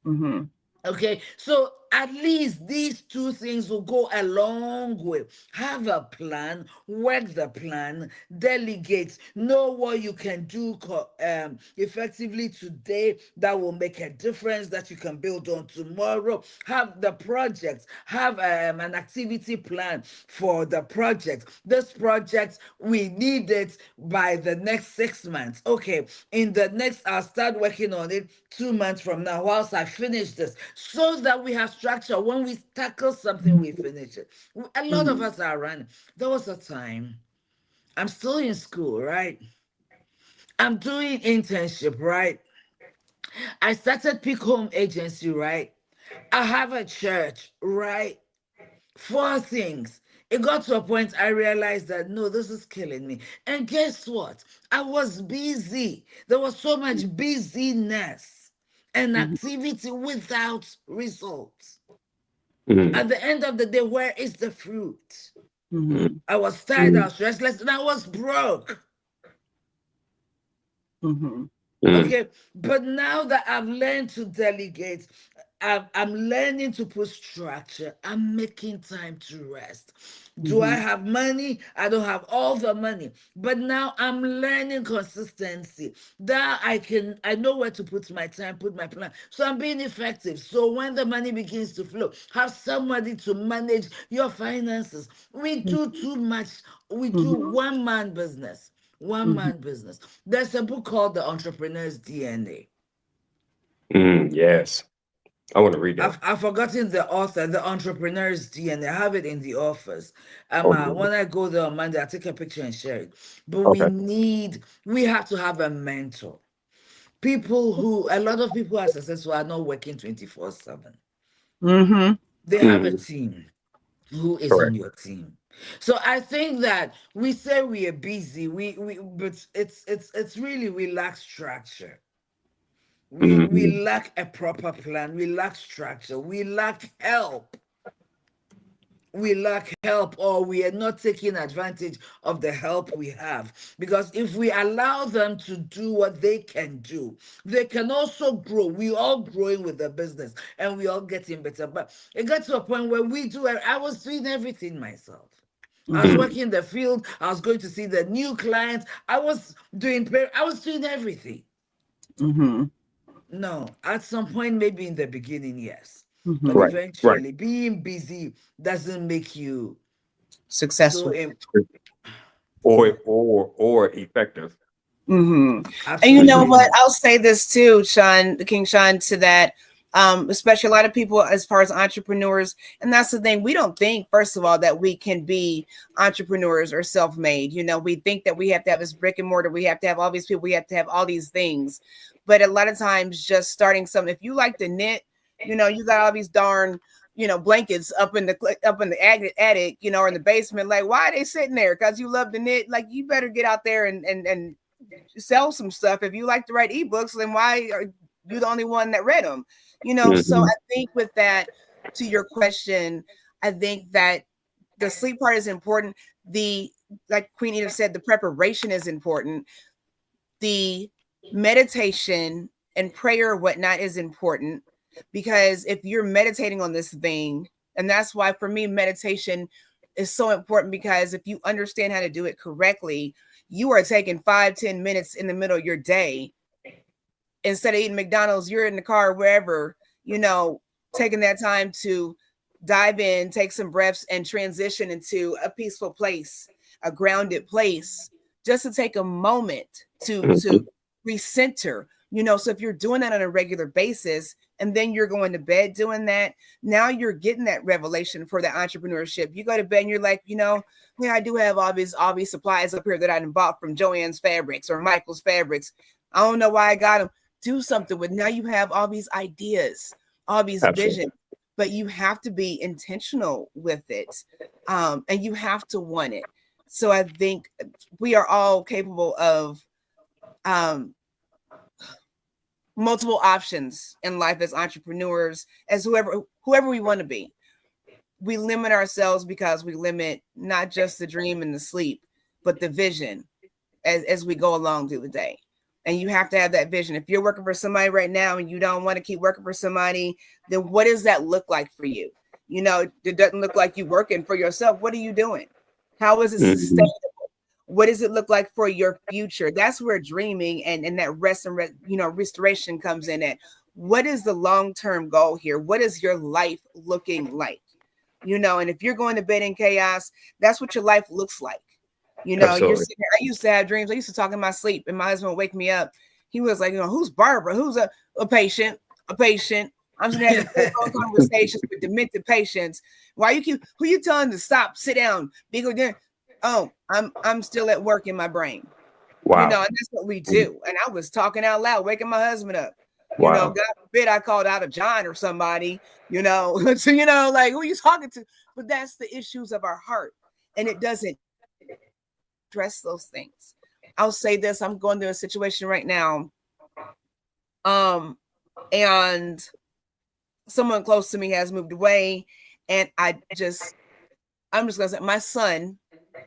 Mm-hmm. Okay, so at least these two things will go a long way. Have a plan, work the plan, delegate, know what you can do effectively today that will make a difference that you can build on tomorrow. Have the project, have an activity plan for the project. This project, we need it by the next 6 months. Okay, in the next, I'll start working on it 2 months from now whilst I finish this, so that we have structure. When we tackle something, we finish it. A lot of us are running. There was a time, I'm still in school, right? I'm doing internship, right? I started Peak Home Agency, right? I have a church, right? Four things. It got to a point I realized that no, this is killing me. And guess what? I was busy. There was so much busyness and Mm-hmm. activity without results. Hmm. At the end of the day, where is the fruit? Mm-hmm. I was tired, I was restless, and I was broke. Mm-hmm. Hmm. Okay, but now that I've learned to delegate, I'm learning to put structure. I'm making time to rest. Do I Mhm. have money? I don't have all the money, but now I'm learning consistency. That I know where to put my time, put my plan. So I'm being effective. So when the money begins to flow, have somebody to manage your finances. We do too much. We do Mhm. one man business. One Mhm. man business. There's a book called The Entrepreneur's DNA. Yes, I want to read that. I've forgotten the author, The Entrepreneur's DNA. I have it in the office. Okay. When I go there on Monday, I take a picture and share it. But Okay. we have to have a mentor. People who, a lot of people are successful are not working 24/7. Mhm. They have a Mhm. team. Who is on Correct. your team? So I think that we say we are busy, but it's really we lack structure. We Mhm. lack a proper plan. We lack structure. We lack help. We lack help, or we are not taking advantage of the help we have. Because if we allow them to do what they can do, they can also grow. We all growing with the business and we all getting better. But it got to a point where I was doing everything myself. I was Mhm. Mhm. working in the field. I was going to see the new clients. I was doing everything. Mhm. No, at some point, maybe in the beginning, yes. But Mhm. Right. Right. eventually, being busy doesn't make you so Successful. Or effective. Hmm. And you know absolutely what? not. I'll say this too, Sean, the King Sean, to that. Especially a lot of people, as far as entrepreneurs, and that's the thing. We don't think, first of all, that we can be entrepreneurs or self-made. You know, we think that we have to have this brick and mortar. We have to have all these people. We have to have all these things. But a lot of times, just starting something. If you like to knit, you know, you got all these darn, you know, blankets up in the attic, you know, or in the basement. Like, why are they sitting there? Because you love to knit. Like, you better get out there and sell some stuff. If you like to write ebooks, then why are you the only one that read them? You know, so Mhm. I think with that, to your question, I think that the sleep part is important. The, like Queen Edith said, the preparation is important. The meditation and prayer or whatnot is important, because if you're meditating on this thing, and that's why for me meditation is so important, because if you understand how to do it correctly, you are taking 5-10 minutes in the middle of your day, instead of eating McDonald's, you're in the car, wherever, you know, taking that time to dive in, take some breaths, and transition into a peaceful place, a grounded place, just to take a moment to Mhm. recenter. You know, so if you're doing that on a regular basis and then you're going to bed doing that, now you're getting that revelation for that entrepreneurship. You go to bed and you're like, you know, yeah, I do have all these supplies up here that I bought from Joann's Fabrics or Michael's Fabrics. I don't know why I got them. Do something with. Now you have all these ideas, all these visions, Absolutely. but you have to be intentional with it, and you have to want it. So I think we are all capable of um, multiple options in life as entrepreneurs, as whoever we want to be. We limit ourselves because we limit not just the dream and the sleep, but the vision as we go along through the day. And you have to have that vision. If you're working for somebody right now and you don't want to keep working for somebody, then what does that look like for you? You know, it doesn't look like you working for yourself. What are you doing? How is it Mhm. sustainable? What does it look like for your future? That's where dreaming and that rest and you know, restoration comes in. At what is the long-term goal here? What is your life looking like? You know, and if you're going to bed in chaos, that's what your life looks like. You know, you're Absolutely. sitting there. I used to have dreams. I used to talk in my sleep, and my husband would wake me up. He was like, you know, who's Barbara? Who's a patient? A patient. I'm sitting having full conversations with demented patients. Why you keep who you telling to stop, sit down, be good there? Oh, I'm still at work in my brain. You know, Wow. and that's what we do. And I was talking out loud, waking my husband up. You know, Wow. God forbid I called out a John or somebody, you know. So, you know, like who you talking to? But that's the issues of our heart. And it doesn't address those things. I'll say this, I'm going through a situation right now. Um, and someone close to me has moved away. And I'm just gonna say my son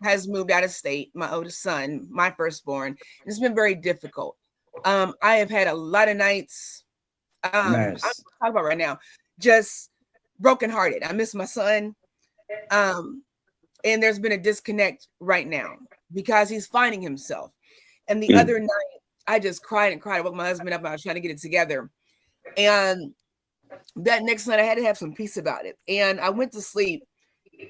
has moved out of state, my oldest son, my firstborn. It's been very difficult. I have had a lot of nights. I'm Nurse. talking about right now. just brokenhearted. I miss my son. And there's been a disconnect right now because he's finding himself. And the other night, I just cried and cried. I woke my husband up. I was trying to get it together. And that next night, I had to have some peace about it. And I went to sleep.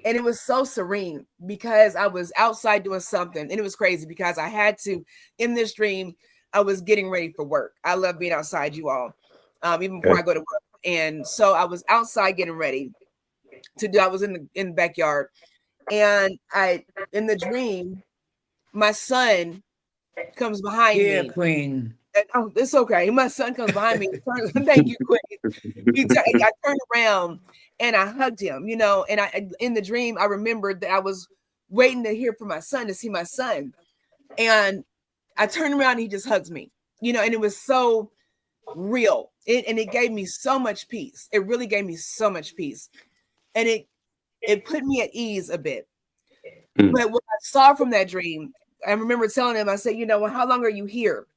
And it was so serene because I was outside doing something. And it was crazy because I had to, in this dream, I was getting ready for work. I love being outside, you all, even before I go to work. And so I was outside getting ready to do, I was in the backyard. And in the dream, my son comes behind Here, me. Queen. Oh, it's okay. My son comes behind me. Thank you, Queen. I turned around and I hugged him, and in the dream, I remembered that I was waiting to hear from my son, to see my son. And I turned around and he just hugs me, and it was so real. And it gave me so much peace. It really gave me so much peace. And it put me at ease a bit. But what I saw from that dream, I remember telling him, I said, well, how long are you here?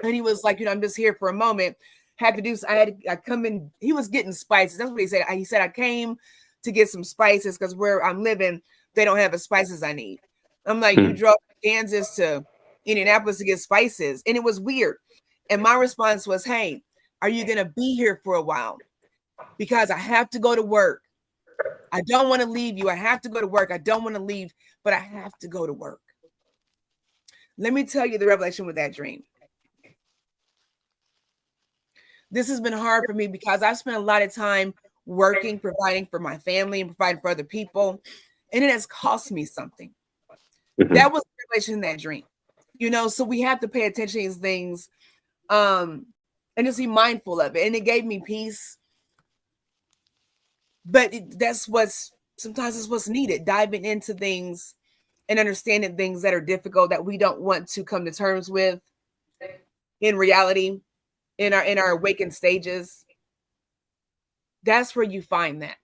And he was like, I'm just here for a moment. Had to do. I come in. He was getting spices. That's what he said. He said I came to get some spices because where I'm living, they don't have the spices I need. I'm like, you drove from Kansas to Indianapolis to get spices, and it was weird. And my response was, hey, are you gonna be here for a while? Because I have to go to work. I don't want to leave you. I have to go to work. I don't want to leave, but I have to go to work. Let me tell you the revelation with that dream. This has been hard for me because I've spent a lot of time working, providing for my family and providing for other people. And it has cost me something. That was the revelation in that dream. So we have to pay attention to these things and just be mindful of it. And it gave me peace. But sometimes it's what's needed, diving into things and understanding things that are difficult that we don't want to come to terms with in reality. In our awakened stages, that's where you find that.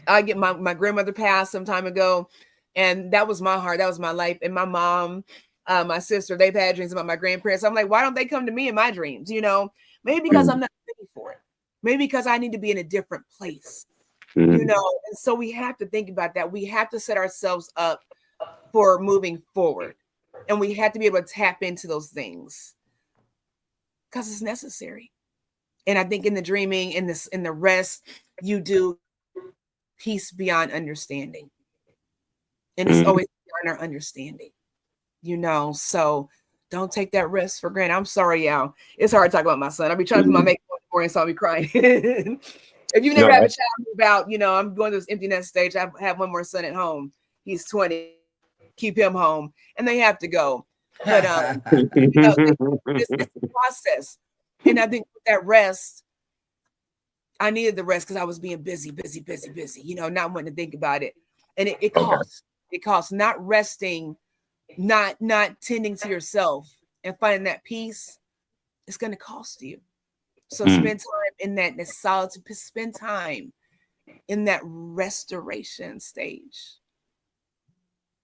I get my grandmother passed some time ago, and that was my heart, that was my life. And my mom, my sister, they've had dreams about my grandparents. I'm like, why don't they come to me in my dreams? Maybe because I'm not ready for it. Maybe because I need to be in a different place. And so we have to think about that. We have to set ourselves up for moving forward, and we have to be able to tap into those things. Because it's necessary. And I think in the dreaming, in the rest, you do peace beyond understanding. And it's always beyond our understanding. So don't take that rest for granted. I'm sorry, y'all. It's hard to talk about my son. I'll be trying to put my makeup on before and so I'll be crying. If you never have a child about, I'm going to this empty nest stage. I have one more son at home. He's 20. Keep him home. And they have to go. But it's a process. And I think with that rest, I needed the rest because I was being busy, not wanting to think about it. And it costs. It costs not resting, not tending to yourself and finding that peace. It's going to cost you. So spend time in that solitude, spend time in that restoration stage.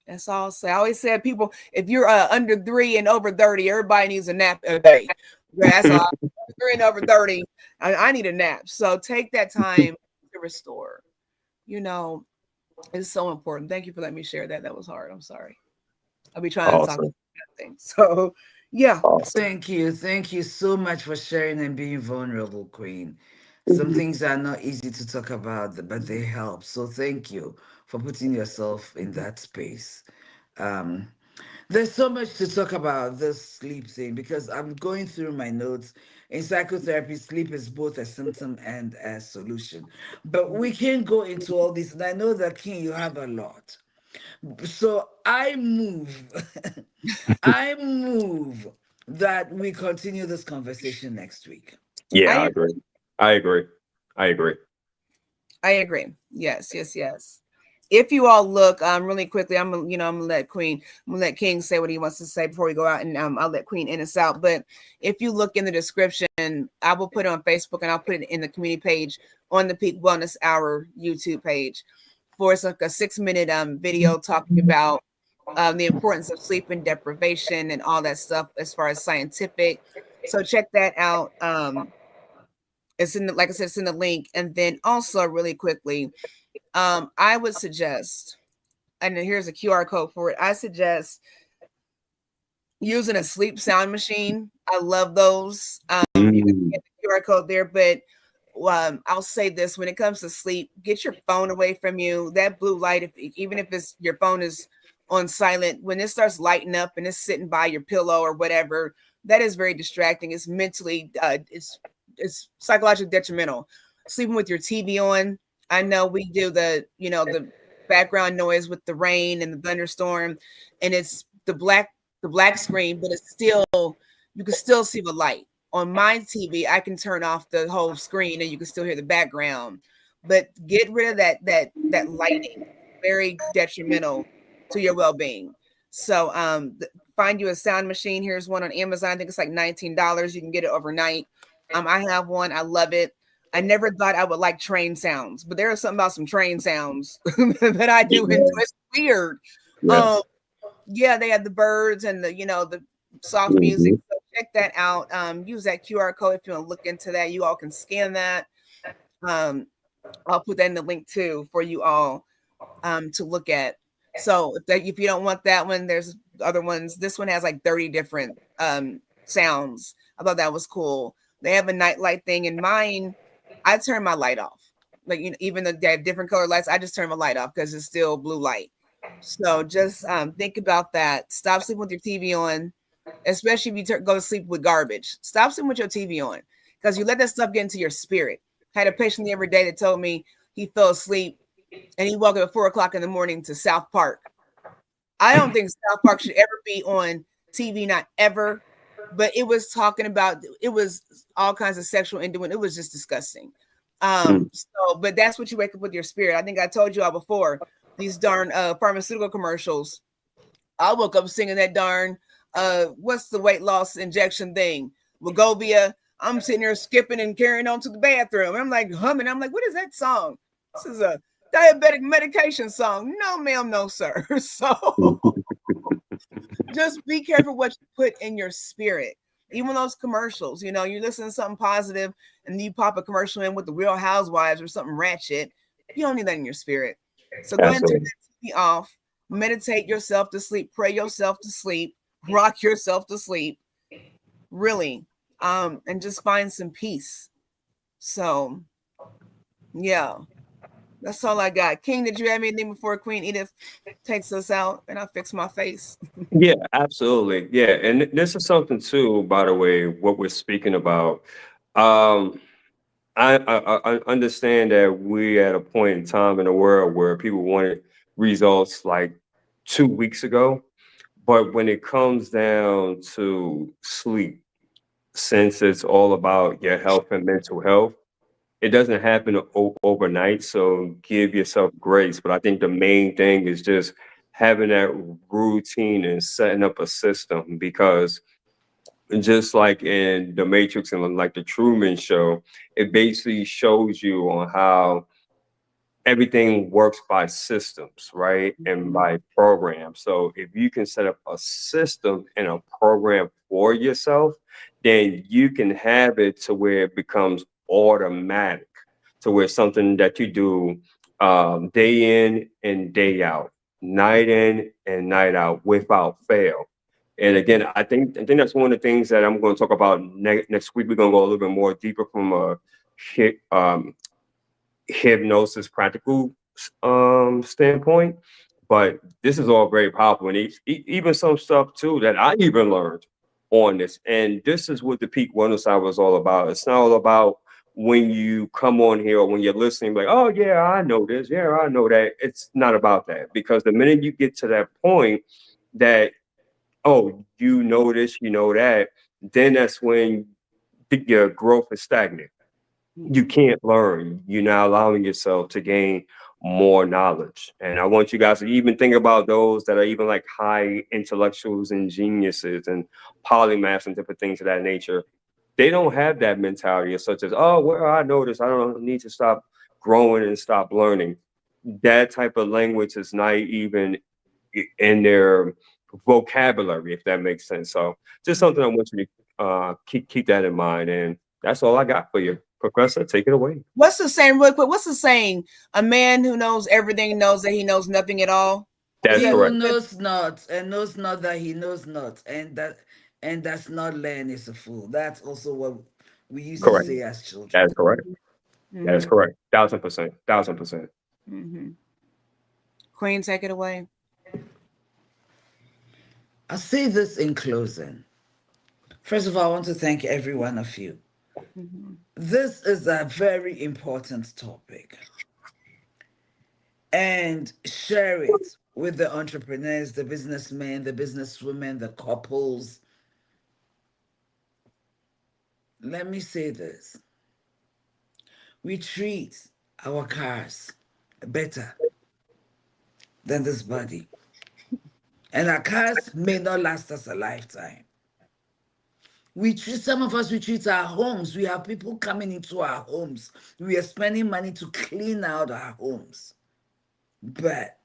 That's all I'll say. I always said, people, if you're under 3 and over 30, everybody needs a nap a day. That's all. 3 and over 30, I need a nap. So take that time to restore. It's so important. Thank you for letting me share that. That was hard. I'm sorry. I'll be trying to talk about things. So, yeah. Thank you. Thank you so much for sharing and being vulnerable, Queen. Some things are not easy to talk about, but they help. So thank you for putting yourself in that space. Um, there's so much to talk about this sleep thing because I'm going through my notes. In psychotherapy, sleep is both a symptom and a solution. But we can go into all this, and I know that, King, you have a lot. So I move, I move that we continue this conversation next week. Yeah, I agree. I agree. I agree. I agree. Yes. If you all look, really quickly, I'm gonna let King say what he wants to say before we go out, and I'll let Queen in us out. But if you look in the description, I will put it on Facebook and I'll put it in the community page on the Peak Wellness Hour YouTube page. For it's like a 6-minute video talking about the importance of sleep and deprivation and all that stuff as far as scientific. So check that out. It's in the, like I said, it's in the link. And then also really quickly, I would suggest, and here's a QR code for it. I suggest using a sleep sound machine. I love those. You can Mm. get the QR code there, but I'll say this: when it comes to sleep, get your phone away from you. That blue light, even if it's your phone is on silent, when it starts lighting up and it's sitting by your pillow or whatever, that is very distracting. It's mentally, it's psychologically detrimental. Sleeping with your TV on. I know we do the background noise with the rain and the thunderstorm, and it's the black screen, but it's still, you can still see the light. On my TV, I can turn off the whole screen and you can still hear the background. But get rid of that lighting. Very detrimental to your well-being. So find you a sound machine. Here's one on Amazon. I think it's like $19. You can get it overnight. I have one. I love it. I never thought I would like train sounds, but there is something about some train sounds that I do enjoy. Yes. It's weird. Um, Yes. yeah, they have the birds and the soft music. Mhm. So check that out. Use that QR code if you want to look into that. You all can scan that. Um, I'll put that in the link too for you all to look at. So if you don't want that one, there's other ones. This one has like 30 different sounds. I thought that was cool. They have a nightlight thing. In mine, I turn my light off. Like, even though they have different color lights, I just turn my light off because it's still blue light. So just think about that. Stop sleeping with your TV on, especially if you go to sleep with garbage. Stop sleeping with your TV on because you let that stuff get into your spirit. I had a patient the other day that told me he fell asleep and he woke up at 4 o'clock in the morning to South Park. I don't think South Park should ever be on TV, not ever. But it was talking about, it was all kinds of sexual innuendo. It was just disgusting. Mm. But that's what you wake up with your spirit. I think I told you all before, these darn pharmaceutical commercials. I woke up singing that darn what's the weight loss injection thing? Wegovia. I'm sitting here skipping and carrying on to the bathroom. And I'm like humming. I'm like, what is that song? This is a diabetic medication song. No, ma'am, no, sir. So just be careful what you put in your spirit. Even those commercials, you listen to something positive and you pop a commercial in with the Real Housewives or something ratchet. You don't need that in your spirit. So go ahead and turn Absolutely. that TV off, meditate yourself to sleep, pray yourself to sleep, rock yourself to sleep, really, and just find some peace. So, yeah, that's all I got. King, did you have anything before Queen Edith takes us out and I fix my face? Yeah, absolutely. Yeah, and this is something too, by the way, what we're speaking about. Um, I understand that we're at a point in time in the world where people wanted results like 2 weeks ago, but when it comes down to sleep, since it's all about your health and mental health, it doesn't happen overnight. So give yourself grace. But I think the main thing is just having that routine and setting up a system because just like in the Matrix and like the Truman Show, it basically shows you on how everything works by systems, right? And by programs. So if you can set up a system and a program for yourself, then you can have it to where it becomes automatic, to where something that you do day in and day out, night in and night out without fail. And again, I think that's one of the things that I'm going to talk about next week. We're going to go a little bit more deeper from a hypnosis practical standpoint. But this is all very powerful, and even some stuff too that I even learned on this. And this is what the peak wellness hour is all about. It's not all about when you come on here or when you're listening, like, oh yeah, I know this, yeah, I know that. It's not about that because the minute you get to that point that oh, you know this, you know that, then that's when your growth is stagnant. You can't learn. You're not allowing yourself to gain more knowledge. And I want you guys to even think about those that are even like high intellectuals and geniuses and polymaths and different things of that nature. They don't have that mentality of such as, oh, well, I know this. I don't need to stop growing and stop learning. That type of language is not even in their vocabulary, if that makes sense. So just something I want you to keep that in mind. And that's all I got for you. Professor, take it away. What's the saying, real quick? What's the saying? A man who knows everything knows that he knows nothing at all. What's That's He that? who correct. knows not and knows not that he knows not, and does not learn is a fool. That's also what we used to Correct. say as That children. is correct. That is Mm-hmm. correct. 1000%. 1000%. Mm-hmm. Queen, take it away. I'll say this in closing. First of all, I want to thank every one of you. Mm-hmm. This is a very important topic, and share it with the entrepreneurs, the businessmen, the businesswomen, the couples. Let me say this: we treat our cars better than this body, and our cars may not last us a lifetime. Some of us, we treat our homes. We have people coming into our homes. We are spending money to clean out our homes, but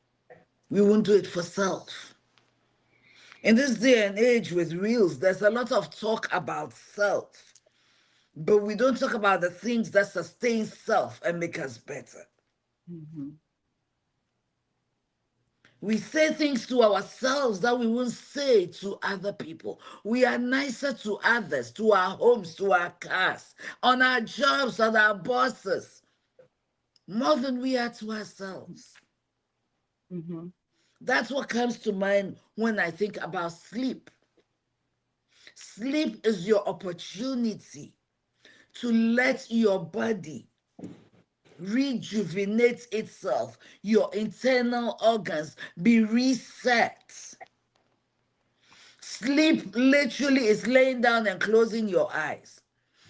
we won't do it for self. In this day and age with reels, there's a lot of talk about self, but we don't talk about the things that sustain self and make us better. Mm-hmm. We say things to ourselves that we won't say to other people. We are nicer to others, to our homes, to our cars, on our jobs, on our bosses, more than we are to ourselves. Mm-hmm. That's what comes to mind when I think about sleep. Sleep is your opportunity to let your body rejuvenate itself, your internal organs be reset. Sleep literally is laying down and closing your eyes.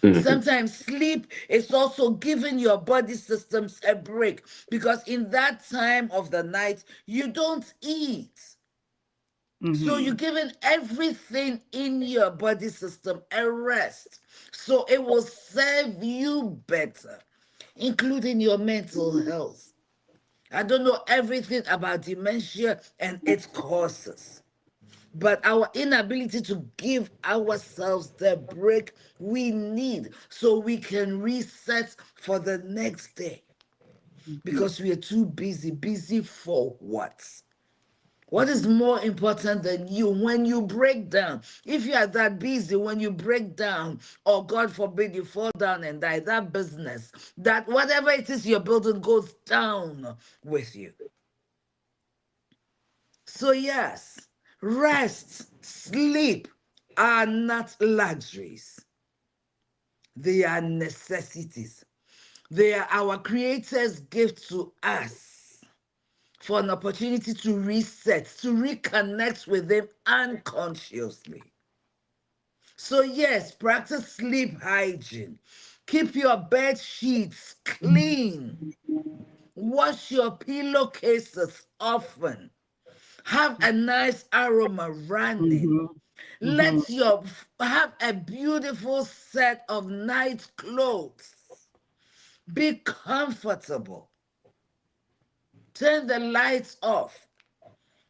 Hmm. Sometimes sleep is also giving your body systems a break because in that time of the night, you don't eat. So Mm-hmm. you're giving everything in your body system a rest. So it will serve you better, including your mental health. I don't know everything about dementia and its causes, but our inability to give ourselves the break we need so we can reset for the next day Mm-hmm. because we are too busy. Busy for what? What is more important than you when you break down? If you are that busy, when you break down, or God forbid you fall down and die, that business, that whatever it is you're building goes down with you. So, yes, rest, sleep are not luxuries, they are necessities. They are our Creator's gift to us for an opportunity to reset, to reconnect with Him unconsciously. So, yes, practice sleep hygiene. Keep your bed sheets clean. Wash your pillowcases often. Have a nice aroma running. Mm-hmm. Mm-hmm. Let your have a beautiful set of night clothes. Be comfortable. Turn the lights off.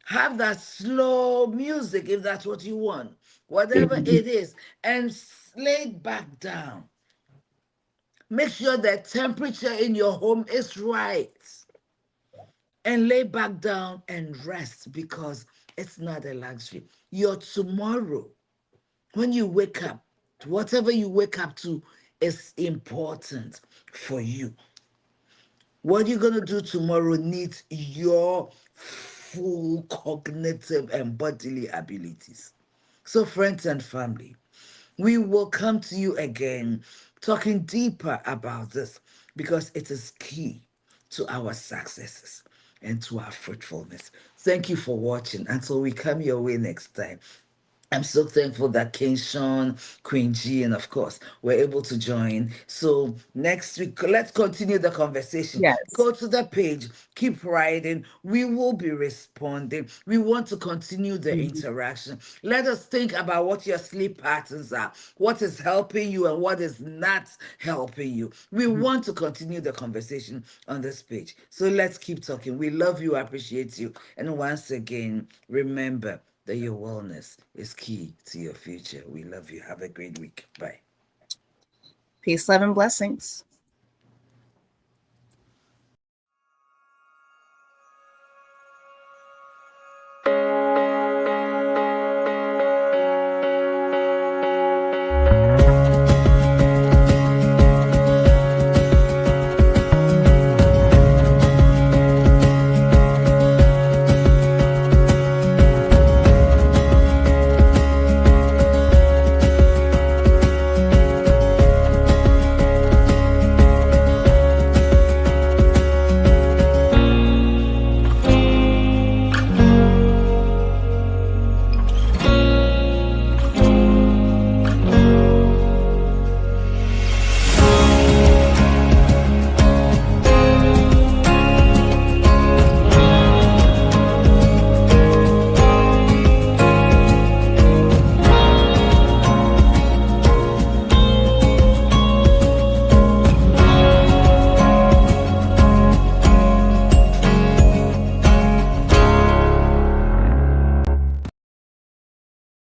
Have that slow music if that's what you want. Whatever Hmm. it is, and lay back down. Make sure the temperature in your home is right. And lay back down and rest because it's not a luxury. Your tomorrow, when you wake up, whatever you wake up to is important for you. What you're going to do tomorrow needs your full cognitive and bodily abilities. So, friends and family, we will come to you again talking deeper about this because it is key to our successes and to our fruitfulness. Thank you for watching. Until we come your way next time. I'm so thankful that King Sean, Queen G, and of course, we're able to join. So next week, let's continue the conversation. Yes. Go to the page, keep writing. We will be responding. We want to continue the Mm-hmm. interaction. Let us think about what your sleep patterns are, what is helping you, and what is not helping you. We want to continue the conversation on this page. So let's keep talking. We love you, appreciate you. And once again, remember that your wellness is key to your future. We love you. Have a great week. Bye. Peace, love, and blessings.